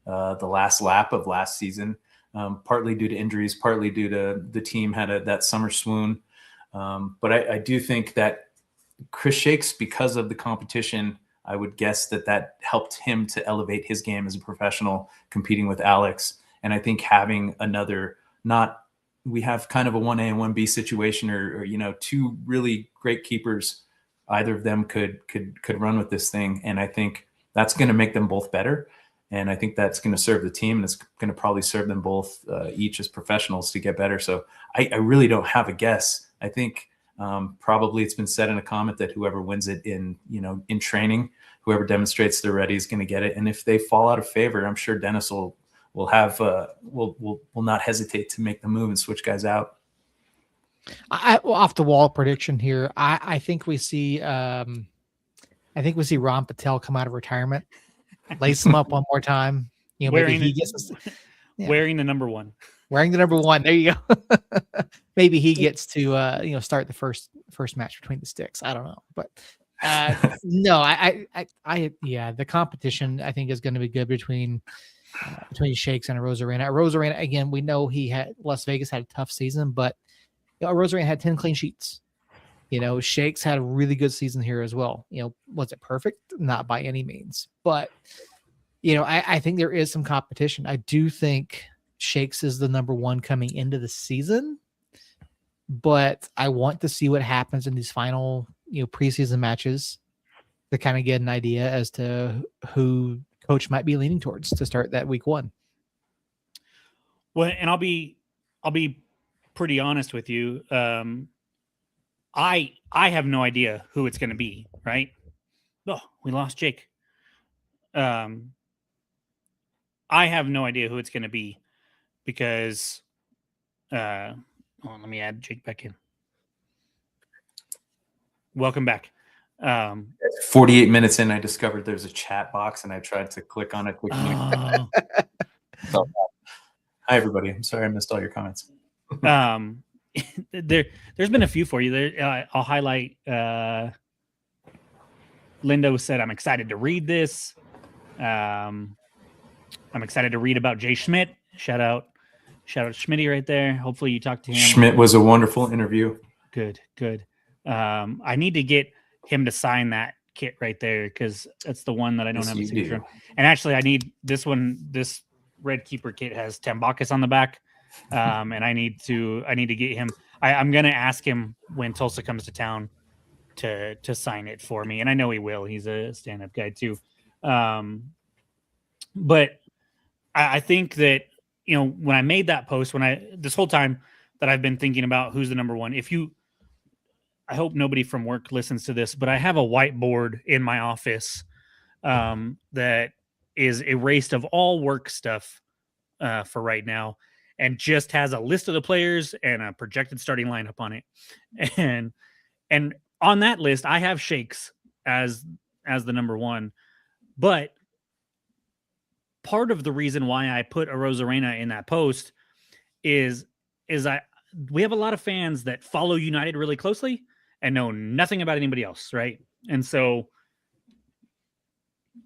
lap of last season, partly due to injuries, partly due to the team had that summer swoon. But I do think that Chris Shakes, because of the competition, I would guess that helped him to elevate his game as a professional competing with Alex. And I think having we have kind of a 1A and 1B situation or two really great keepers, either of them could run with this thing. And I think that's going to make them both better. And I think that's going to serve the team, and it's going to probably serve them both each as professionals to get better. So I really don't have a guess. I think probably it's been said in a comment that whoever wins it in training, whoever demonstrates they're ready is going to get it. And if they fall out of favor, I'm sure Dennis will not hesitate to make the move and switch guys out. Off the wall prediction here. I think we see Ron Patel come out of retirement, lace him up one more time. Wearing the number 1. Wearing the number 1. There you go. Maybe he gets to start the first match between the sticks. I don't know, but no, the competition I think is going to be good between Shakes and Rosarena. Rosarena, again, we know Las Vegas had a tough season, but Rosarena had 10 clean sheets. Shakes had a really good season here as well. Was it perfect? Not by any means, but I think there is some competition. I do think Shakes is the number 1 coming into the season, but I want to see what happens in these final, preseason matches to kind of get an idea as to who coach might be leaning towards to start that week 1. Well, and I'll be pretty honest with you. I have no idea who it's going to be, right? Oh, we lost Jake. I have no idea who it's going to be because let me add Jake back in. Welcome back. 48 minutes in, I discovered there's a chat box and I tried to click on it. So, hi, everybody. I'm sorry I missed all your comments. There's been a few for you there. I'll highlight. Lindo said, "I'm excited to read this. I'm excited to read about Jay Schmidt. Shout out Schmitty right there. Hopefully you talked to him. Schmidt was a wonderful interview. Good. I need to get him to sign that kit right there because that's the one that I don't have a signature on. And actually, I need this one. This Red Keeper kit has Tambakis on the back. And I need to get him. I'm gonna ask him when Tulsa comes to town to sign it for me, and I know he will. He's a stand-up guy too. But I think that when I made that post, this whole time that I've been thinking about who's the number 1. I hope nobody from work listens to this, but I have a whiteboard in my office that is erased of all work stuff for right now. And just has a list of the players and a projected starting lineup on it. And on that list, I have Shakes as the number 1. But part of the reason why I put a Rosarena in that post is we have a lot of fans that follow United really closely. and know nothing about anybody else, right? And so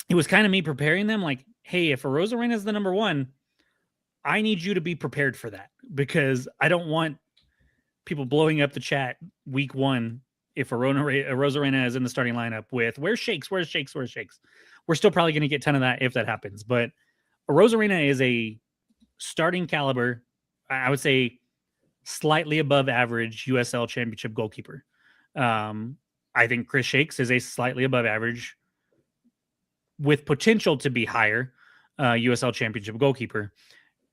it was kind of me preparing them like, hey, if Arozarena is the number one, I need you to be prepared for that, because I don't want people blowing up the chat week one if Arozarena is in the starting lineup with where's Shakes. We're still probably going to get a ton of that if that happens. But Arozarena is a starting caliber, I would say slightly above average USL championship goalkeeper. I think Chris Shakes is a slightly above average with potential to be higher USL championship goalkeeper.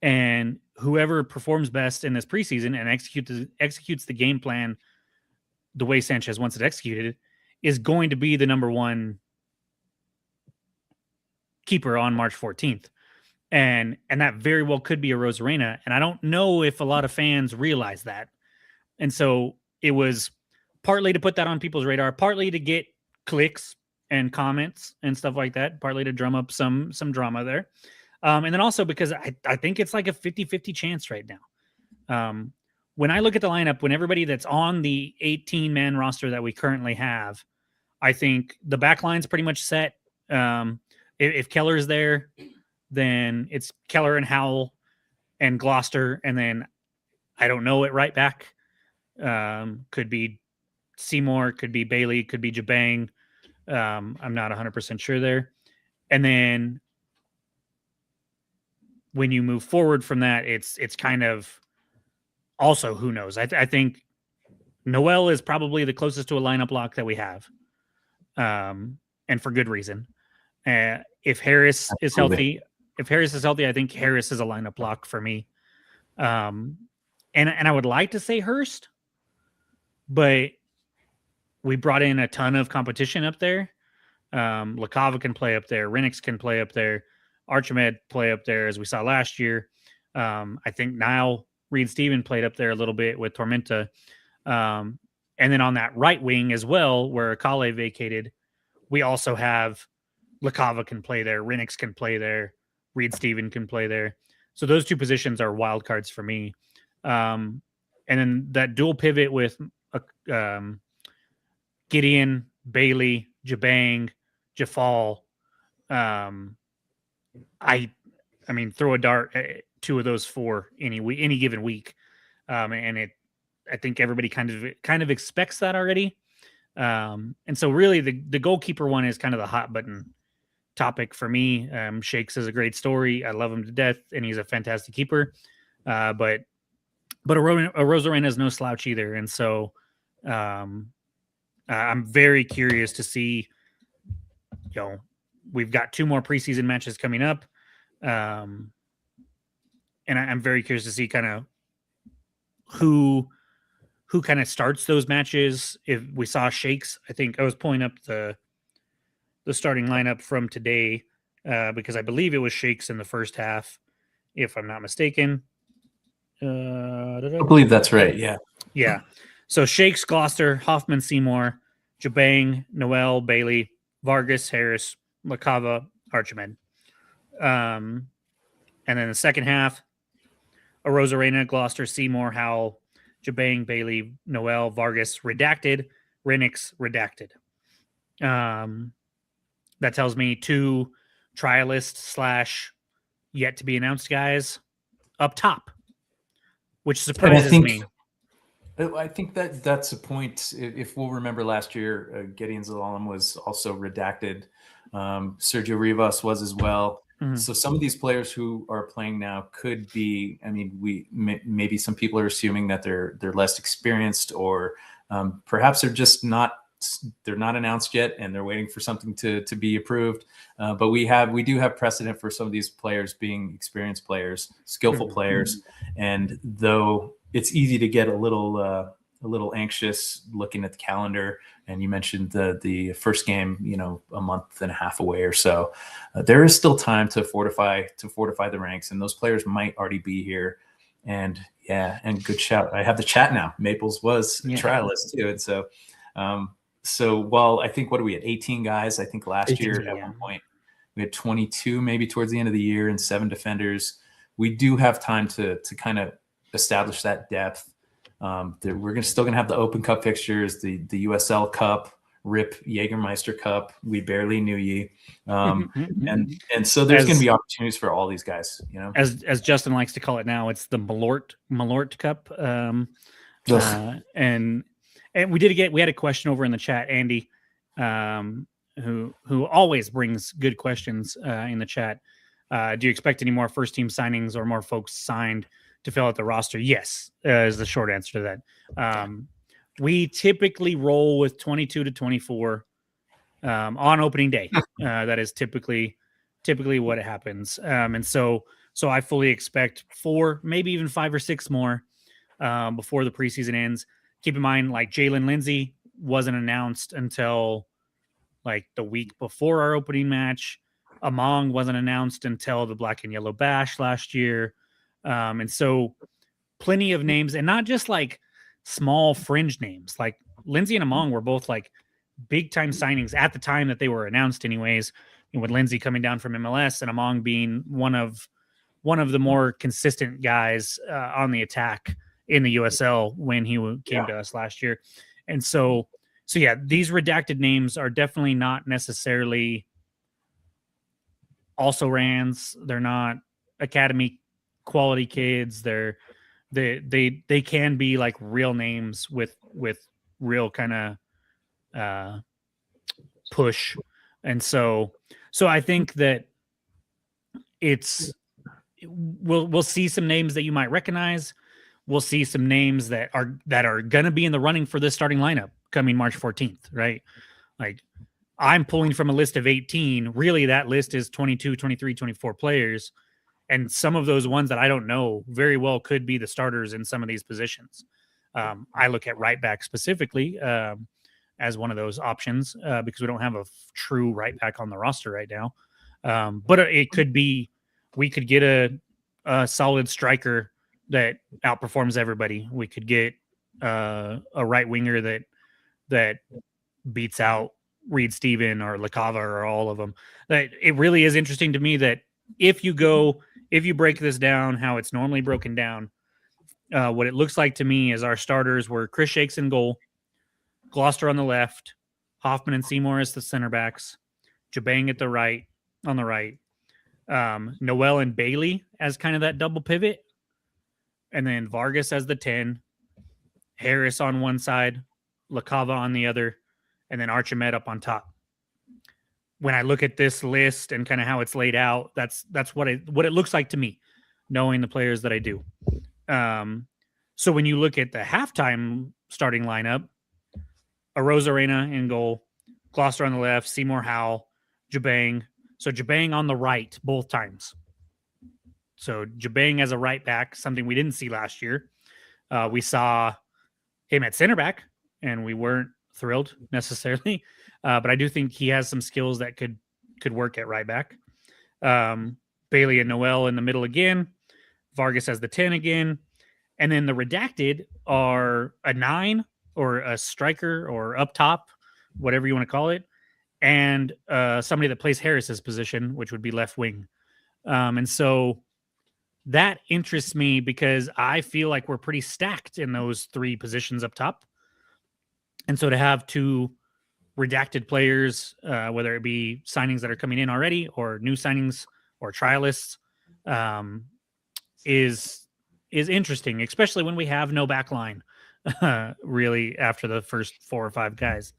And whoever performs best in this preseason and executes the game plan the way Sanchez wants it executed is going to be the number one keeper on March 14th. And that very well could be Arozarena. And I don't know if a lot of fans realize that. And so it was partly to put that on people's radar, partly to get clicks and comments and stuff like that, partly to drum up some drama there. And then also because I think it's like a 50-50 chance right now. When I look at the lineup, when everybody that's on the 18-man roster that we currently have, I think the back line's pretty much set. If Keller's there, then it's Keller and Howell and Gloucester. And then I don't know it right back. Could be Seymour, could be Bailey, could be Jabang. I'm not 100% sure there. And then when you move forward from that, it's kind of also who knows. I think Noel is probably the closest to a lineup lock that we have, and for good reason. If Harris is healthy, I think Harris is a lineup lock for me. And I would like to say Hurst, but we brought in a ton of competition up there. Lakava can play up there. Renix can play up there. Archimed play up there, as we saw last year. I think Niall Reed-Steven played up there a little bit with Tormenta. And then on that right wing as well, where Akale vacated, we also have Lakava can play there. Renix can play there. Reed-Steven can play there. So those two positions are wild cards for me. And then that dual pivot with Gideon, Bailey, Jabang, Jafal. I mean, throw a dart at two of those four any given week, and I think everybody kind of expects that already. And so really the goalkeeper one is kind of the hot button topic for me. Shakes is a great story. I love him to death, and he's a fantastic keeper. But Arozarena is no slouch either, and so I'm very curious to see. We've got 2 more preseason matches coming up. And I'm very curious to see kind of who kind of starts those matches. If we saw Shakes, I think I was pulling up the starting lineup from today because I believe it was Shakes in the first half, if I'm not mistaken. I believe that's right. Yeah. Yeah. So Shakes, Gloucester, Hoffman, Seymour, Jabang, Noel, Bailey, Vargas, Harris, Lakava, Archimed. And then the second half, Arozarena, Gloucester, Seymour, Howell, Jabang, Bailey, Noel, Vargas, redacted, Renix, redacted. That tells me 2 trialists / yet to be announced guys up top, which surprises me. I think that's a point. If we'll remember last year, Gideon Zalalem was also redacted. Sergio Rivas was as well. Mm-hmm. So some of these players who are playing now could be. I mean, maybe some people are assuming that they're less experienced, or perhaps they're just not. They're not announced yet, and they're waiting for something to be approved. But we do have precedent for some of these players being experienced players, skillful mm-hmm. players, and though it's easy to get a little anxious looking at the calendar. And you mentioned the first game, a month and a half away or so. There is still time to fortify the ranks, and those players might already be here. And and good shout. I have the chat now. Maples was a trialist too, and so while I think, what are we at, 18 guys? I think last year at one point we had 22, maybe towards the end of the year, and 7 defenders. We do have time to kind of establish that depth. We're still going to have the Open Cup fixtures, the USL Cup, RIP Jägermeister Cup. We barely knew ye. And so there's going to be opportunities for all these guys, you know, as Justin likes to call it now, it's the Malort Cup. And we had a question over in the chat, Andy, who always brings good questions in the chat. Do you expect any more first team signings or more folks signed to fill out the roster? Yes, is the short answer to that. We typically roll with 22 to 24 on opening day. That is typically what happens. And so I fully expect 4, maybe even 5 or 6 more before the preseason ends. Keep in mind, like Jalen Lindsey wasn't announced until like the week before our opening match. Among wasn't announced until the Black and Yellow Bash last year. And so plenty of names, and not just like small fringe names. Like Lindsey and Among were both like big time signings at the time that they were announced anyways, and with Lindsey coming down from MLS and Among being one of the more consistent guys on the attack in the USL when he came to us last year. And so yeah, these redacted names are definitely not necessarily also rans. They're not academy quality kids. They can be like real names with real kind of push. And so I think that we'll see some names that you might recognize. We'll see some names that are going to be in the running for this starting lineup coming March 14th, right? Like I'm pulling from a list of 18. Really, that list is 22, 23, 24 players. And some of those ones that I don't know very well could be the starters in some of these positions. I look at right back specifically as one of those options because we don't have a true right back on the roster right now. But it could be, we could get a solid striker that outperforms everybody. We could get a right winger that beats out Reed Steven or LaCava or all of them. That it really is interesting to me that if you break this down, how it's normally broken down, what it looks like to me is our starters were Chris Shakes in goal, Gloucester on the left, Hoffman and Seymour as the center backs, Jabang at the right, on the right, Noel and Bailey as kind of that double pivot, and then Vargas as the 10, Harris on one side, LaCava on the other, and then Archimed up on top. When I look at this list and kind of how it's laid out, that's what it looks like to me, knowing the players that I do. So when you look at the halftime starting lineup, Arozarena in goal, Gloucester on the left, Seymour Howell, Jabang. So Jabang on the right both times. So Jabang as a right back, something we didn't see last year. We saw him at center back, and we weren't thrilled necessarily. But I do think he has some skills that could work at right back. Bailey and Noel in the middle again. Vargas as the 10 again. And then the redacted are a 9 or a striker or up top, whatever you want to call it, and somebody that plays Harris's position, which would be left wing. And so that interests me because I feel like we're pretty stacked in those 3 positions up top. And so to have 2 redacted players, whether it be signings that are coming in already or new signings or trialists, is interesting, especially when we have no back line really after the first 4 or 5 guys.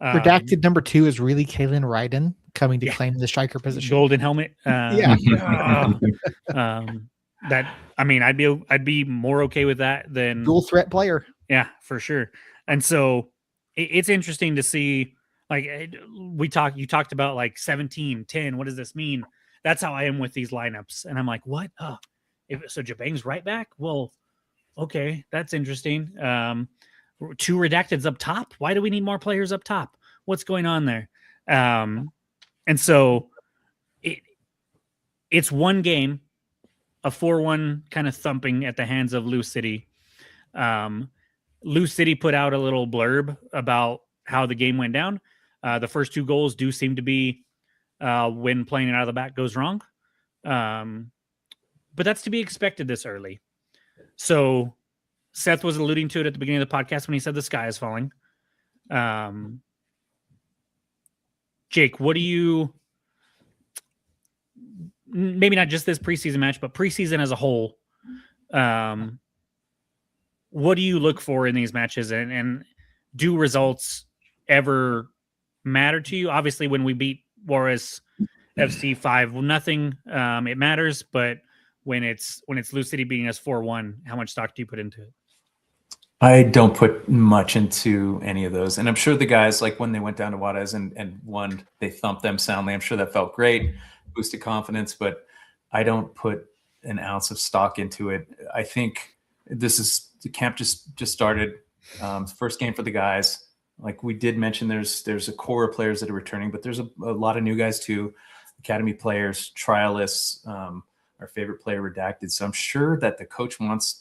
Redacted number 2 is really Kalen Ryden coming to claim the striker position. Golden helmet. Yeah. That, I mean, I'd be more okay with that than dual threat player. Yeah, for sure. And so it's interesting to see, like you talked about like 17, 10. What does this mean? That's how I am with these lineups. And I'm like, what? So Jabang's right back? Well, okay, that's interesting. 2 redacteds up top. Why do we need more players up top? What's going on there? And so it's one game, a 4-1 kind of thumping at the hands of Lou City. Lou City put out a little blurb about how the game went down. The first 2 goals do seem to be when playing it out of the back goes wrong. But that's to be expected this early. So Seth was alluding to it at the beginning of the podcast when he said the sky is falling. Jake, what do you, maybe not just this preseason match, but preseason as a whole, what do you look for in these matches, and do results ever matter to you? Obviously, when we beat Juarez FC 5-0, it matters, but when it's Lou City beating us 4-1, how much stock do you put into it? I don't put much into any of those. And I'm sure the guys, like when they went down to Juarez and won, they thumped them soundly. I'm sure that felt great, boosted confidence, but I don't put an ounce of stock into it. I think the camp just started. First game for the guys. Like we did mention, there's a core of players that are returning, but there's a lot of new guys too, academy players, trialists, our favorite player redacted. So I'm sure that the coach wants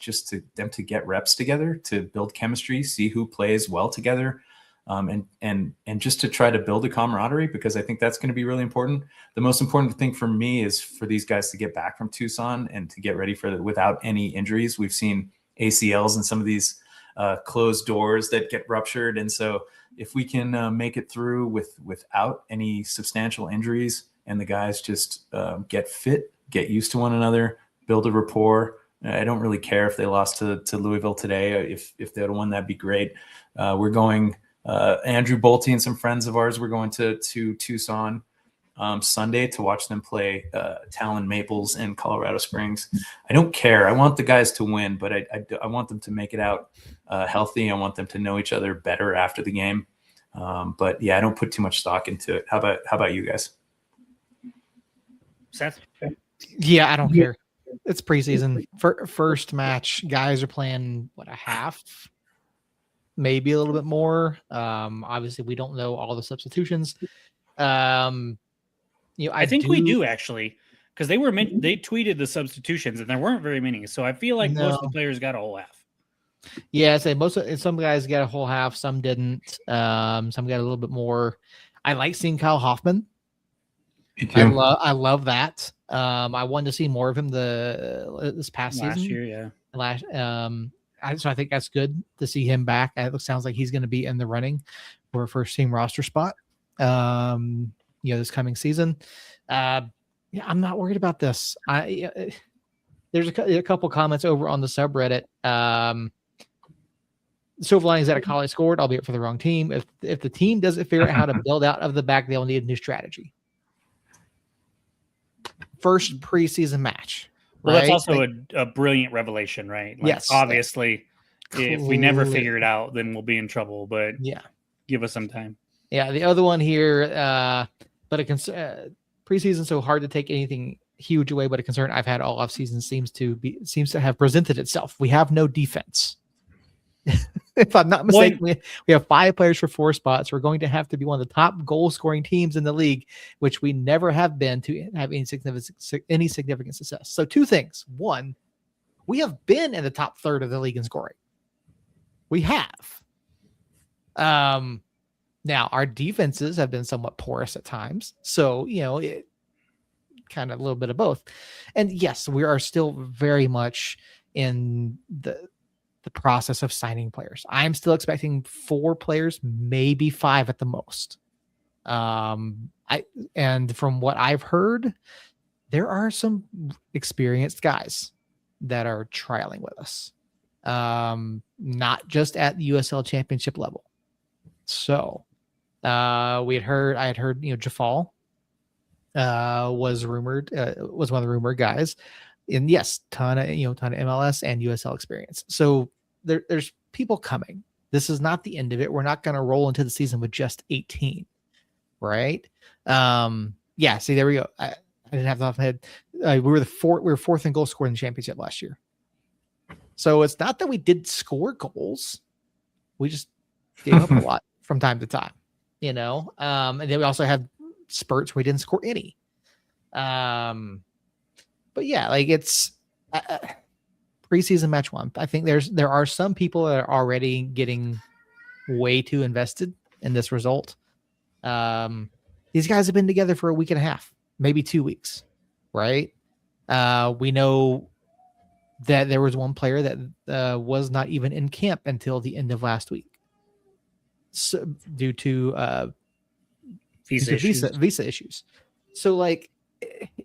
them to get reps together, to build chemistry, see who plays well together, and just to try to build a camaraderie, because I think that's going to be really important. The most important thing for me is for these guys to get back from Tucson and to get ready without any injuries. We've seen ACLs in some of these closed doors that get ruptured, and so if we can make it through without any substantial injuries, and the guys just get fit, get used to one another, build a rapport. I don't really care if they lost to Louisville today. If they would have won, that'd be great. We're going, Andrew Bolte and some friends of ours, we're going to Tucson Sunday to watch them play Talon Maples in Colorado Springs. I don't care. I want the guys to win, but I want them to make it out healthy. I want them to know each other better after the game. But yeah, I don't put too much stock into it. How about you guys? Seth? Yeah, I don't care. It's preseason. First match, guys are playing a half, maybe a little bit more. Obviously, we don't know all the substitutions. I think we do actually, because they tweeted the substitutions and there weren't very many. So I feel like most of the players got a whole half. Yeah, some guys got a whole half, some didn't. Some got a little bit more. I like seeing Kyle Hoffman. I love that. I wanted to see more of him this past season. Last year, yeah. So I think that's good to see him back. It sounds like he's going to be in the running for a first team roster spot. This coming season. I'm not worried about this. There's a couple comments over on the subreddit. Silver linings that a college scored, albeit for the wrong team. If the team doesn't figure out how to build out of the back, they'll need a new strategy. First preseason match. Well, that's also a brilliant revelation, right? Yes. Obviously, if we never figure it out, then we'll be in trouble. But yeah, give us some time. Yeah, the other one here, but preseason so hard to take anything huge away, but a concern I've had all off season seems to have presented itself. We have no defense. If I'm not mistaken, we have 5 players for 4 spots. We're going to have to be one of the top goal scoring teams in the league, which we never have been to have any significant success. So 2 things. 1, we have been in the top third of the league in scoring. We have. Now our defenses have been somewhat porous at times. So, it kind of a little bit of both. And yes, we are still very much in the process of signing players. I'm still expecting 4 players, maybe 5 at the most. And from what I've heard, there are some experienced guys that are trialing with us. Not just at the USL championship level. So I had heard, Jafal was rumored, was one of the rumored guys. And yes, ton of MLS and USL experience. So there's people coming. This is not the end of it. We're not going to roll into the season with just 18, right? Yeah. See, there we go. I didn't have that off my head. We were 4th in goal scored in the championship last year. So it's not that we did score goals. We just gave up a lot from time to time, and then we also had spurts where we didn't score any. But yeah, it's preseason match 1. I think there are some people that are already getting way too invested in this result. These guys have been together for a week and a half, maybe 2 weeks, right? We know that there was one player that was not even in camp until the end of last week, so, due to visa issues. So like,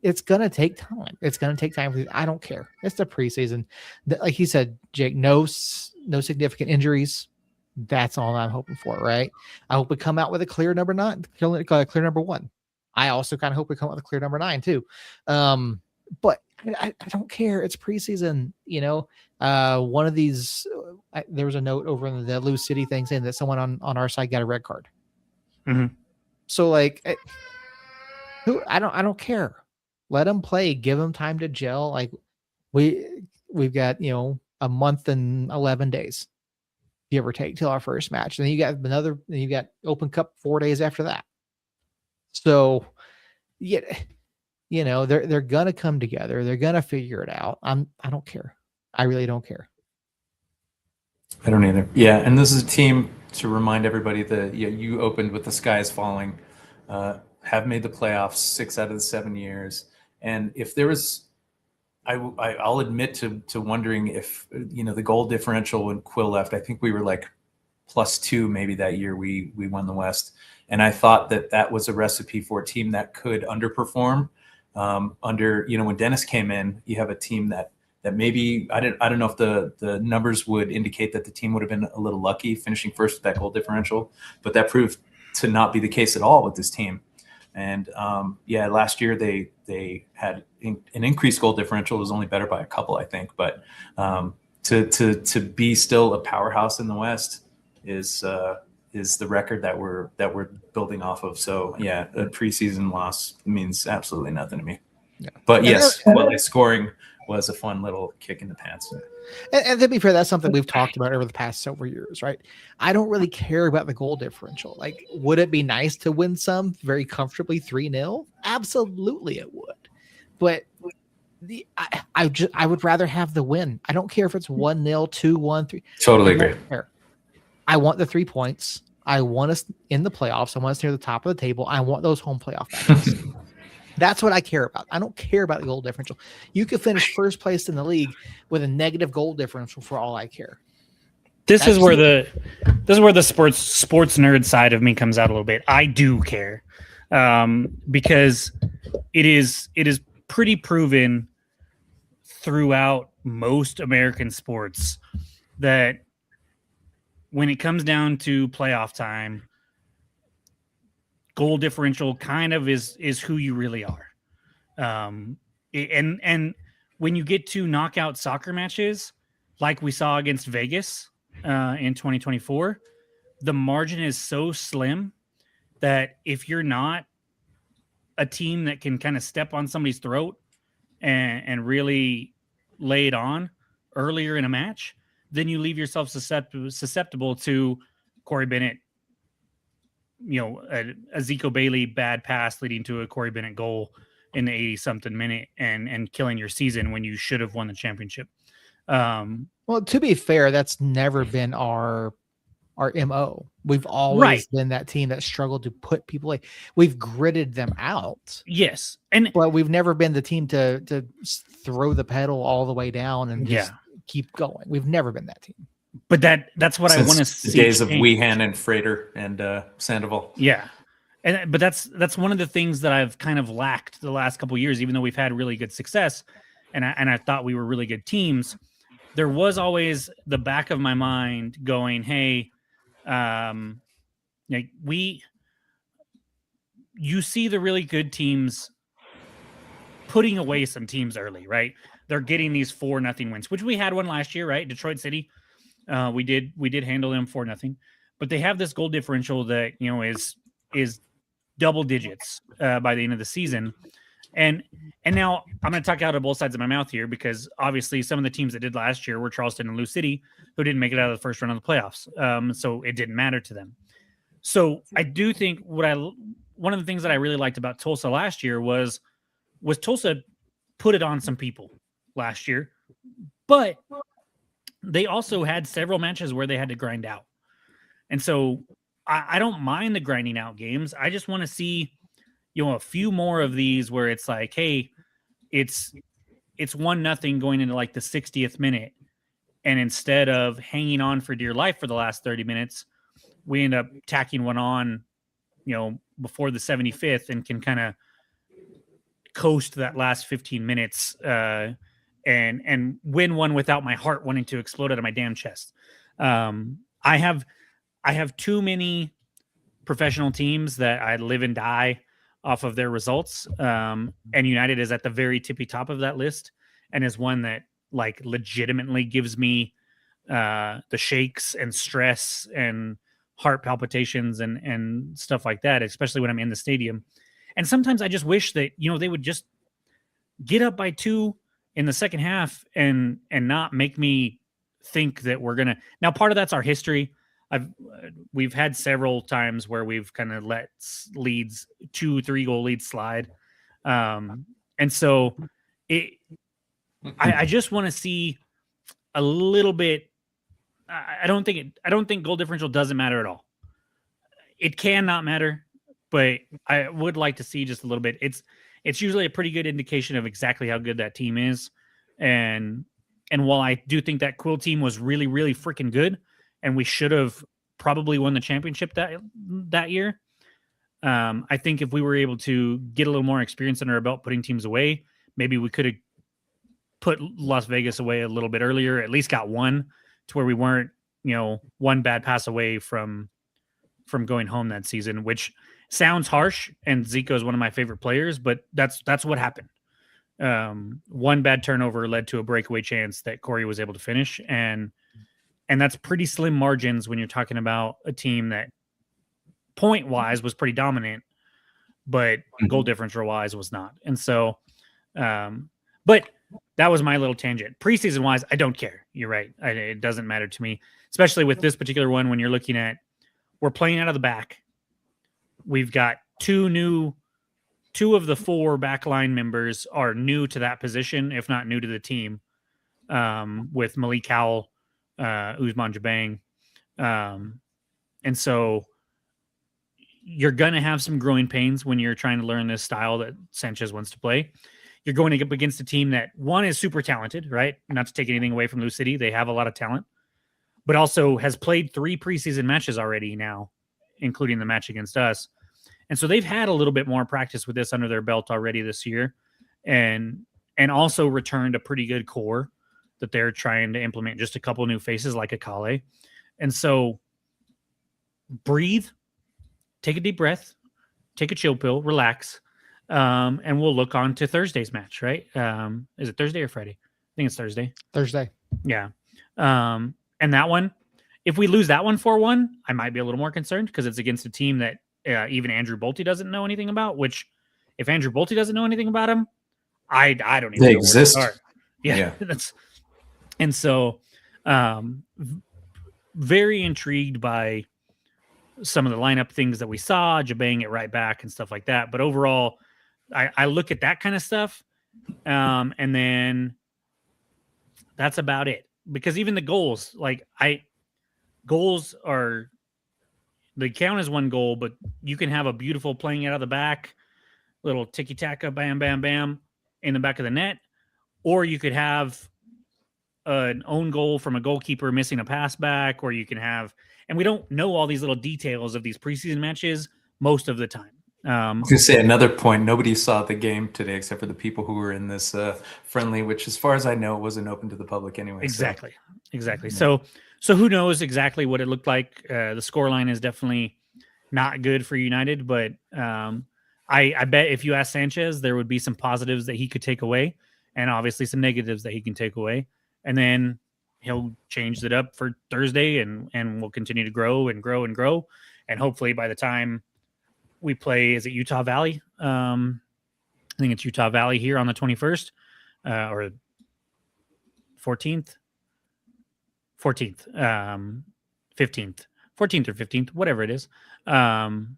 it's gonna take time. It's gonna take time. I don't care. It's the preseason. Like he said, Jake, no significant injuries. That's all I'm hoping for, right? I hope we come out with a clear number 9, clear number 1. I also kind of hope we come out with a clear number 9 too. But I don't care. It's preseason. One of these. There was a note over in the Lou City thing saying that someone on our side got a red card. Mm-hmm. So like, I don't care. Let them play. Give them time to gel. Like we've got a month and 11 days, give or take, till our first match. And then you got Open Cup 4 days after that. So yeah, they're gonna come together. They're gonna figure it out. I don't care. I really don't care. I don't either. Yeah, and this is a team, to remind everybody, that you opened with the sky is falling. Have made the playoffs 6 out of the 7 years, and if there was, I'll admit to wondering if the goal differential when Quill left. I think we were like +2 maybe that year we won the West, and I thought that was a recipe for a team that could underperform. When Dennis came in, you have a team that maybe I don't know if the numbers would indicate that the team would have been a little lucky finishing first with that goal differential, but that proved to not be the case at all with this team. And last year they had an increased goal differential. It was only better by a couple, I think. But to be still a powerhouse in the West is the record that we're building off of. So yeah, a preseason loss means absolutely nothing to me. Yeah. But yes, scoring was a fun little kick in the pants. And to be fair, that's something we've talked about over the past several years, right? I don't really care about the goal differential. Like, would it be nice to win some very comfortably 3-0? Absolutely it would. But I would rather have the win. I don't care if it's 1-0, 2-1, 3. Totally agree. I want the 3 points. I want us in the playoffs. I want us near the top of the table. I want those home playoff matches. That's what I care about. I don't care about the goal differential. You could finish first place in the league with a negative goal differential for all I care. This is where the sports nerd side of me comes out a little bit. I do care, because it is pretty proven throughout most American sports that when it comes down to playoff time, goal differential kind of is who you really are. And when you get to knockout soccer matches, like we saw against Vegas in 2024, the margin is so slim that if you're not a team that can kind of step on somebody's throat and really lay it on earlier in a match, then you leave yourself susceptible to Corey Bennett, a Zico Bailey bad pass leading to a Corey Bennett goal in the 80-something minute and killing your season when you should have won the championship. Well, to be fair, that's never been our MO. We've always been that team that struggled to put people away. We've gritted them out. Yes. But we've never been the team to throw the pedal all the way down and just keep going. We've never been that team. But that's what I want to see. The days of Weehan and Frater and Sandoval. Yeah. But that's one of the things that I've kind of lacked the last couple of years, even though we've had really good success and I thought we were really good teams. There was always the back of my mind going, hey, you see the really good teams putting away some teams early, right? They're getting these 4-0 wins, which we had one last year, right? Detroit City. We did handle them 4-0, but they have this goal differential that, is double digits by the end of the season. And now I'm going to talk out of both sides of my mouth here, because obviously some of the teams that did last year were Charleston and Lou City, who didn't make it out of the first round of the playoffs. So it didn't matter to them. So I do think one of the things that I really liked about Tulsa last year was Tulsa put it on some people last year, but they also had several matches where they had to grind out. And so I don't mind the grinding out games. I just want to see, a few more of these where it's like, hey, it's it's 1-0 going into like the 60th minute. And instead of hanging on for dear life for the last 30 minutes, we end up tacking one on, before the 75th and can kind of coast that last 15 minutes and win one without my heart wanting to explode out of my damn chest. I have too many professional teams that I live and die off of their results. And United is at the very tippy top of that list and is one that like legitimately gives me the shakes and stress and heart palpitations and stuff like that, especially when I'm in the stadium. And sometimes I just wish that, they would just get up by 2 in the second half and not make me think that we're going to. Now, part of that's our history. We've had several times where we've kind of let leads, 2-3 goal leads slide. And so I just want to see a little bit. I don't think goal differential doesn't matter at all. It can not matter, but I would like to see just a little bit. It's usually a pretty good indication of exactly how good that team is. And while I do think that Quill team was really, really freaking good, and we should have probably won the championship that year, I think if we were able to get a little more experience under our belt putting teams away, maybe we could have put Las Vegas away a little bit earlier, at least got one to where we weren't, one bad pass away from going home that season, which sounds harsh. And Zico is one of my favorite players, but that's what happened. One bad turnover led to a breakaway chance that Corey was able to finish. And that's pretty slim margins when you're talking about a team that point wise was pretty dominant, but goal differential wise was not. And so, but that was my little tangent. Preseason wise, I don't care. You're right. It doesn't matter to me, especially with this particular one. When you're looking at, we're playing out of the back. We've got two of the 4 backline members are new to that position, if not new to the team, with Malik Howell, Ousmane Jabang. And so you're going to have some growing pains when you're trying to learn this style that Sanchez wants to play. You're going to get up against a team that, one, is super talented, right? Not to take anything away from Lou City. They have a lot of talent, but also has played 3 preseason matches already now, including the match against us. And so they've had a little bit more practice with this under their belt already this year, and also returned a pretty good core that they're trying to implement, just a couple new faces like Akale. And so breathe, take a deep breath, take a chill pill, relax, and we'll look on to Thursday's match, right? Is it Thursday or Friday? I think it's Thursday. Thursday. Yeah. And that one, if we lose that one 4-1, I might be a little more concerned because it's against a team that even Andrew Bolte doesn't know anything about, which if Andrew Bolte doesn't know anything about him, I don't even they know exist. Where to start. Yeah. And so very intrigued by some of the lineup things that we saw, Jabang at right back and stuff like that. But overall, I look at that kind of stuff. And then that's about it. Because even the goals, goals are, they count as one goal, but you can have a beautiful playing out of the back, little tiki-taka, bam, bam, bam, in the back of the net. Or you could have an own goal from a goalkeeper missing a pass back, or you can have, and we don't know all these little details of these preseason matches most of the time. I was going to say another point. Nobody saw the game today except for the people who were in this friendly, which, as far as I know, wasn't open to the public anyway. Exactly. So who knows exactly what it looked like? The scoreline is definitely not good for United, but I bet if you ask Sanchez, there would be some positives that he could take away, and obviously some negatives that he can take away, and then he'll change it up for Thursday, and we'll continue to grow and grow and grow, and hopefully by the time we play, is it Utah Valley? I think it's Utah Valley here on the 21st or 14th, 15th, 14th or 15th, whatever it is. 14th.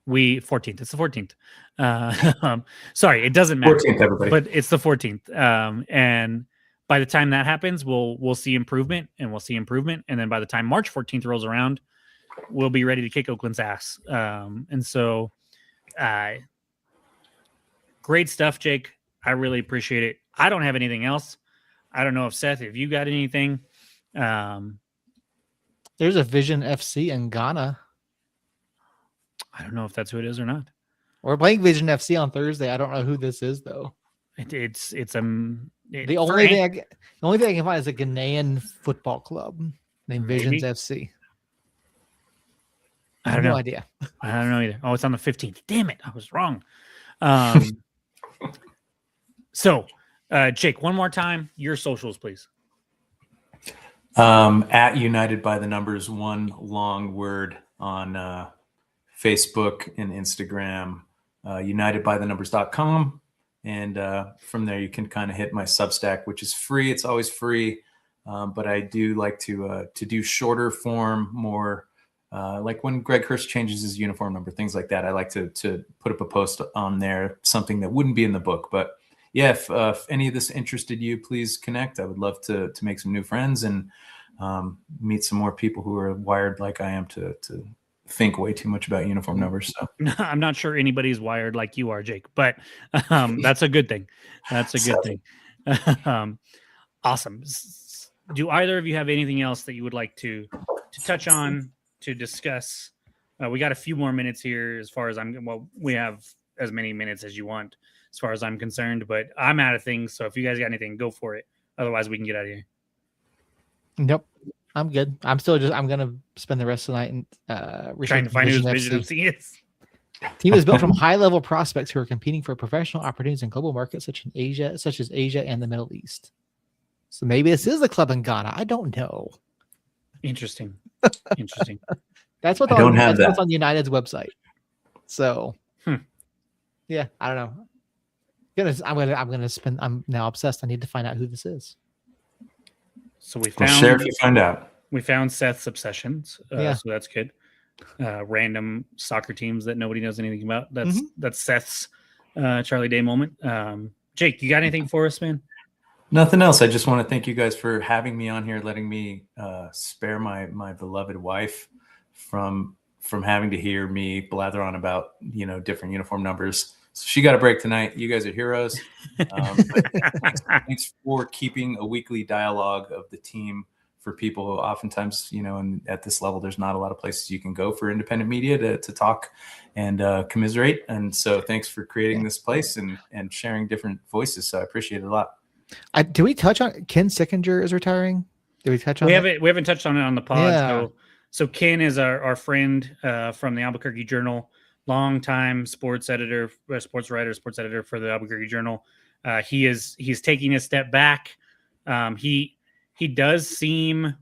It's the 14th. Sorry, it doesn't matter. 14th, everybody. But it's the 14th. And by the time that happens, we'll see improvement, and we'll see improvement. And then by the time March 14th rolls around, we'll be ready to kick Oakland's ass. And so great stuff, Jake. I really appreciate it. I don't have anything else. I don't know if Seth, if you got anything. There's a Vision FC in Ghana. I don't know if that's who it is or not. We're playing Vision FC on Thursday. I don't know who this is though. The only thing I can find is a Ghanaian football club named Visions FC. I have no idea. I don't know either. Oh, it's on the 15th. Damn it. I was wrong. So, Jake, one more time, your socials, please. At United by the Numbers, one long word on Facebook and Instagram, unitedbythenumbers.com. And from there, you can kind of hit my Substack, which is free. It's always free. But I do like to do shorter form, more like when Greg Hurst changes his uniform number, things like that. I like to put up a post on there, something that wouldn't be in the book. But yeah, if any of this interested you, please connect. I would love to make some new friends and meet some more people who are wired like I am to think way too much about uniform numbers. So I'm not sure anybody's wired like you are, Jake, but that's a good thing. That's a good thing. Awesome. Do either of you have anything else that you would like to touch on, to discuss? We got a few more minutes here as far as we have as many minutes as you want as far as I'm concerned, but I'm out of things. So if you guys got anything, go for it. Otherwise we can get out of here. Nope. I'm good. I'm going to spend the rest of the night trying to find who Vision FC is. Team is built from high-level prospects who are competing for professional opportunities in global markets such as Asia and the Middle East. So maybe this is the club in Ghana. I don't know. Interesting. That's what's on United's website. So, yeah, I don't know. I'm now obsessed. I need to find out who this is. So we found Seth's obsessions. So that's good. Random soccer teams that nobody knows anything about. That's Seth's Charlie Day moment. Jake, you got anything for us, man? Nothing else. I just want to thank you guys for having me on here, letting me spare my beloved wife from having to hear me blather on about different uniform numbers. So she got a break tonight. You guys are heroes. Thanks for keeping a weekly dialogue of the team for people who oftentimes, and at this level, there's not a lot of places you can go for independent media to talk and commiserate. And so thanks for creating this place and sharing different voices. So I appreciate it a lot. Do we touch on Ken Sickinger is retiring? Did we touch on that? We haven't touched on it on the pod. Yeah. So Ken is our friend from the Albuquerque Journal. Longtime sports writer for the Albuquerque Journal. He's taking a step back. He does seem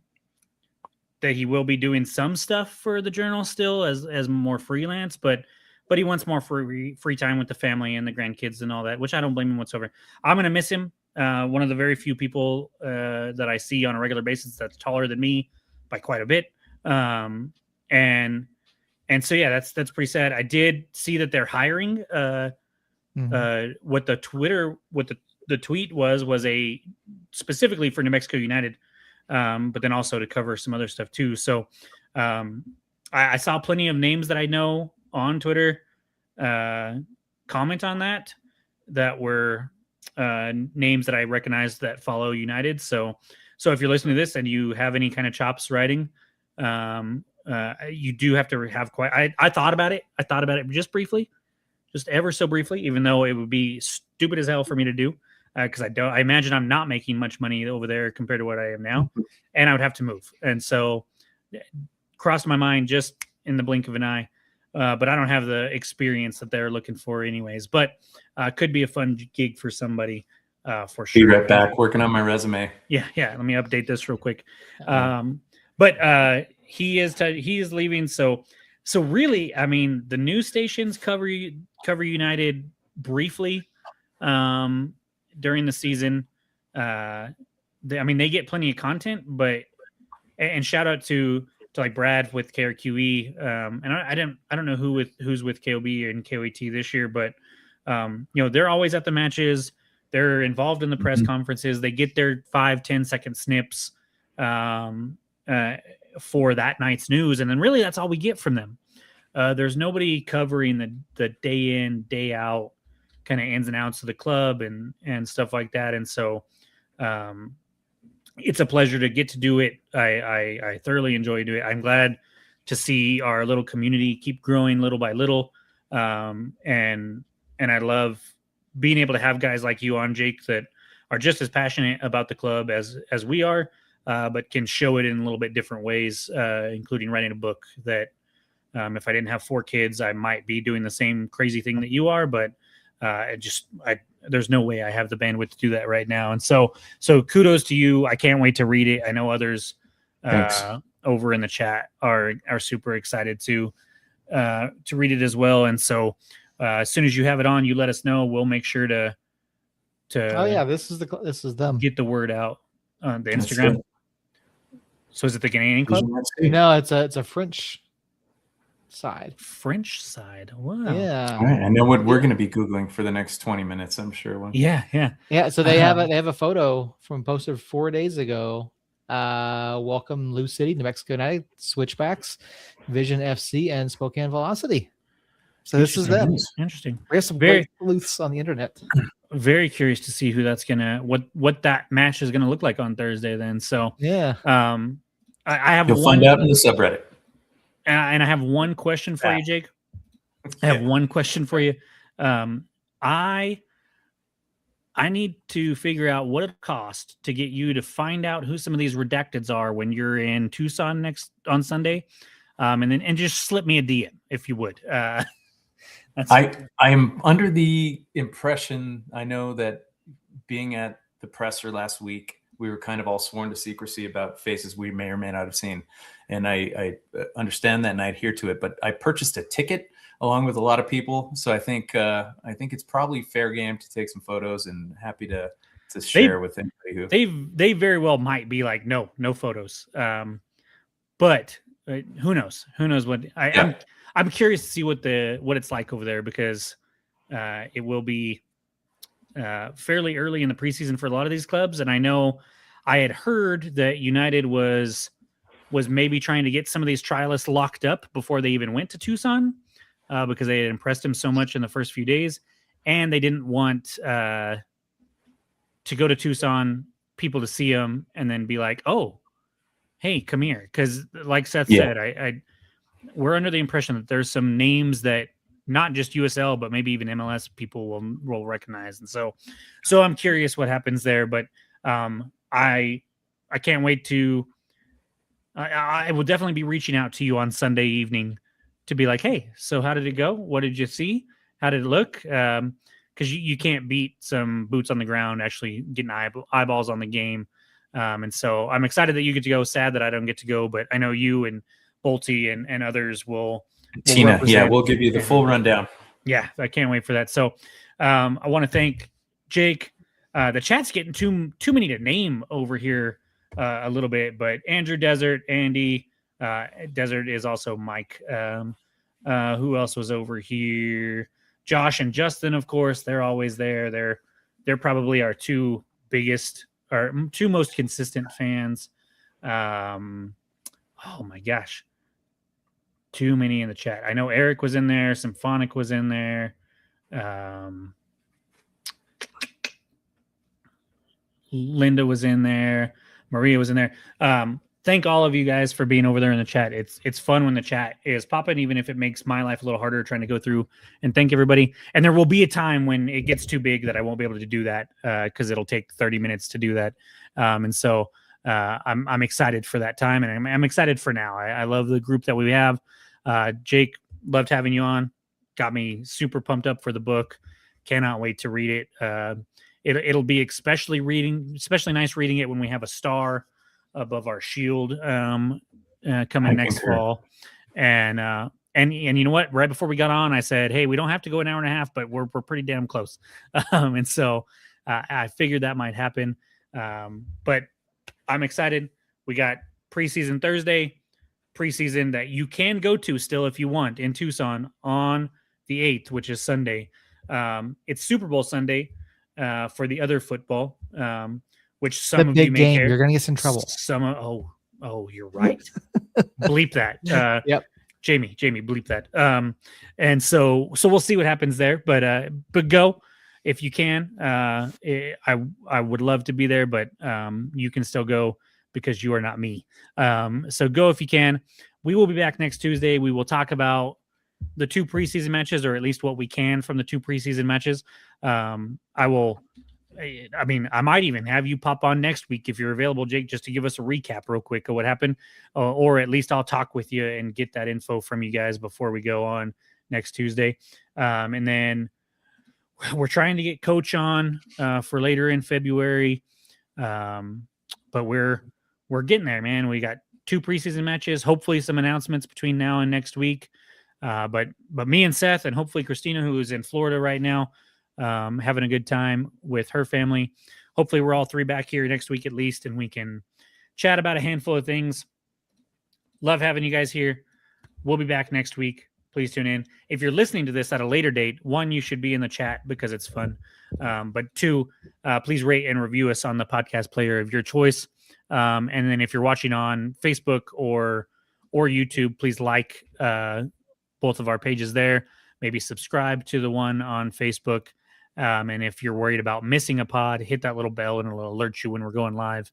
that he will be doing some stuff for the Journal still as more freelance, but he wants more free time with the family and the grandkids and all that, which I don't blame him whatsoever. I'm gonna miss him. One of the very few people that I see on a regular basis that's taller than me by quite a bit. And so, yeah, that's pretty sad. I did see that they're hiring. What the tweet was a specifically for New Mexico United, but then also to cover some other stuff too. So I saw plenty of names that I know on Twitter comment on that were names that I recognized that follow United. So if you're listening to this and you have any kind of chops writing, you do have to have quite. I thought about it. I thought about it just briefly, just ever so briefly, even though it would be stupid as hell for me to do, because I imagine I'm not making much money over there compared to what I am now, and I would have to move. And so, crossed my mind just in the blink of an eye. But I don't have the experience that they're looking for, anyways. But could be a fun gig for somebody, for sure. Be right back, working on my resume. Yeah. Let me update this real quick. But he is leaving. So really, I mean, the news stations cover United briefly during the season. They get plenty of content, and shout out to like Brad with KRQE. And I don't know who's with KOB and KOAT this year, but they're always at the matches. They're involved in the press conferences. They get their 5-10 second snips for that night's news. And then really that's all we get from them. There's nobody covering the day in, day out kind of ins and outs of the club and stuff like that. And so it's a pleasure to get to do it. I thoroughly enjoy doing it. I'm glad to see our little community keep growing little by little. And I love being able to have guys like you on, Jake, that are just as passionate about the club as we are, but can show it in a little bit different ways, including writing a book that if I didn't have 4 kids, I might be doing the same crazy thing that you are, but there's no way I have the bandwidth to do that right now. And so kudos to you. I can't wait to read it. I know others over in the chat are super excited to read it as well. And so as soon as you have it on, you let us know. We'll make sure to oh yeah, this is them. Get the word out on the Instagram. So is it the Canadian club? No, it's a French side. French side. Wow. Yeah. All right. I know what we're going to be Googling for the next 20 minutes, I'm sure. Yeah. So they have a photo from posted 4 days ago. Welcome Lou City, New Mexico United, Switchbacks, Vision FC, and Spokane Velocity. So this is them. Interesting. We have some great sleuths on the internet. Very curious to see who that's what that match is gonna look like on Thursday. Then, so yeah. I have You'll find out in the subreddit. And I have one question for you, Jake. I have one question for you. I need to figure out what it costs to get you to find out who some of these redacteds are when you're in Tucson on Sunday, and just slip me a DM if you would. I'm under the impression, I know that being at the presser last week, we were kind of all sworn to secrecy about faces we may or may not have seen. And I understand that and I adhere to it, but I purchased a ticket along with a lot of people. So I think it's probably fair game to take some photos, and happy to share with anybody who they very well might be like, no photos. But who knows? Who knows what I'm curious to see what it's like over there, because it will be fairly early in the preseason for a lot of these clubs. And I know I had heard that United was maybe trying to get some of these trialists locked up before they even went to Tucson, because they had impressed him so much in the first few days, and they didn't want to go to Tucson, people to see him and then be like, oh, hey, come here. Because like Seth said, we're under the impression that there's some names that not just USL, but maybe even MLS people will recognize. And so I'm curious what happens there, but I can't wait to, I will definitely be reaching out to you on Sunday evening to be like, hey, so how did it go? What did you see? How did it look? Because you can't beat some boots on the ground, actually getting eyeballs on the game. And so I'm excited that you get to go. Sad that I don't get to go, but I know you and Bolte and others will Tina, we'll give you the full rundown. Yeah, I can't wait for that. So I want to thank Jake. The chat's getting too many to name over here a little bit, but Andrew Desert, Andy Desert is also Mike. Who else was over here? Josh and Justin, of course, they're always there. They're probably our two most consistent fans. Oh my gosh. Too many in the chat. I know Eric was in there. Symphonic was in there. Linda was in there. Maria was in there. Thank all of you guys for being over there in the chat. It's fun when the chat is popping, even if it makes my life a little harder trying to go through and thank everybody. And there will be a time when it gets too big that I won't be able to do that because it'll take 30 minutes to do that. And so I'm excited for that time, and I'm excited for now. I love the group that we have. Jake, loved having you on. Got me super pumped up for the book. Cannot wait to read it. It'll be especially nice reading it when we have a star above our shield coming next fall. And you know what? Right before we got on, I said, hey, we don't have to go an hour and a half, but we're pretty damn close. And so I figured that might happen. But I'm excited. We got preseason Thursday, preseason that you can go to still if you want in Tucson on the 8th, which is Sunday. It's Super Bowl Sunday for the other football, which some of you may care. You're gonna get in trouble. You're right. Bleep that. Yep. Jamie, bleep that. And so we'll see what happens there. But go if you can, I would love to be there, but you can still go because you are not me. So go if you can. We will be back next Tuesday. We will talk about the 2 preseason matches, or at least what we can from the 2 preseason matches. I might even have you pop on next week if you're available, Jake, just to give us a recap real quick of what happened, or at least I'll talk with you and get that info from you guys before we go on next Tuesday. And then we're trying to get Coach on for later in February, but we're getting there, man. We got 2 preseason matches, hopefully some announcements between now and next week. But me and Seth, and hopefully Christina, who is in Florida right now, having a good time with her family. Hopefully we're all 3 back here next week at least, and we can chat about a handful of things. Love having you guys here. We'll be back next week. Please tune in. If you're listening to this at a later date, 1, you should be in the chat because it's fun. But 2, please rate and review us on the podcast player of your choice. And then if you're watching on Facebook or YouTube, please like both of our pages there. Maybe subscribe to the one on Facebook. And if you're worried about missing a pod, hit that little bell and it'll alert you when we're going live.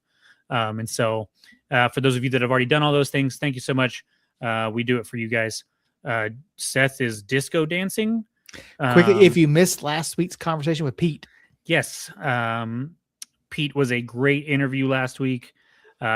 And so for those of you that have already done all those things, thank you so much. We do it for you guys. Seth is disco dancing. Quickly, if you missed last week's conversation with Pete. Yes. Pete was a great interview last week.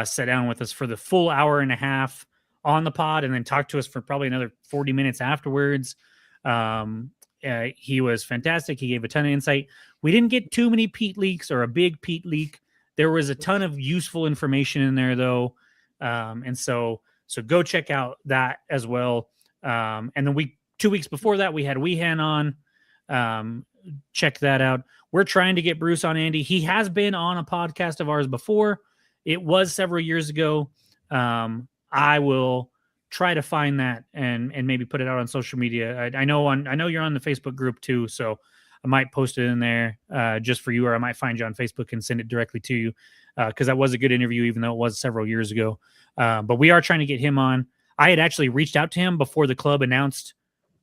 Sat down with us for the full hour and a half on the pod and then talked to us for probably another 40 minutes afterwards. He was fantastic. He gave a ton of insight. We didn't get too many Pete leaks or a big Pete leak. There was a ton of useful information in there though. And so go check out that as well. And then 2 weeks before that, we had Weehan on. Check that out. We're trying to get Bruce on, Andy. He has been on a podcast of ours before. It was several years ago. I will try to find that and maybe put it out on social media. I know you're on the Facebook group too, so I might post it in there just for you, or I might find you on Facebook and send it directly to you because that was a good interview, even though it was several years ago. But we are trying to get him on. I had actually reached out to him before the club announced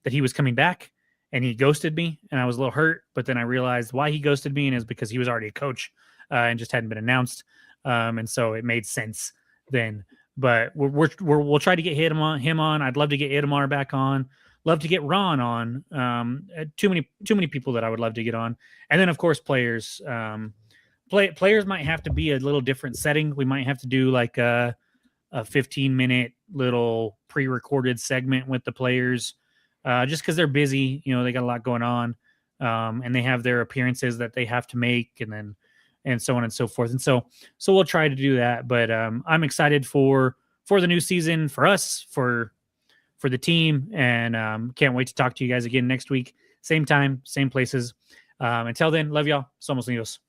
that he was coming back, and he ghosted me, and I was a little hurt. But then I realized why he ghosted me, and is because he was already a coach and just hadn't been announced. And so it made sense then. But we'll try to get him on. I'd love to get Idamar back on. Love to get Ron on. Too many people that I would love to get on. And then of course players. Players might have to be a little different setting. We might have to do like a 15-minute little pre-recorded segment with the players, just because they're busy. They got a lot going on, and they have their appearances that they have to make, and so on and so forth. And so we'll try to do that. But I'm excited for the new season, for us, for the team, and can't wait to talk to you guys again next week. Same time, same places. Until then, love y'all. Somos Unidos.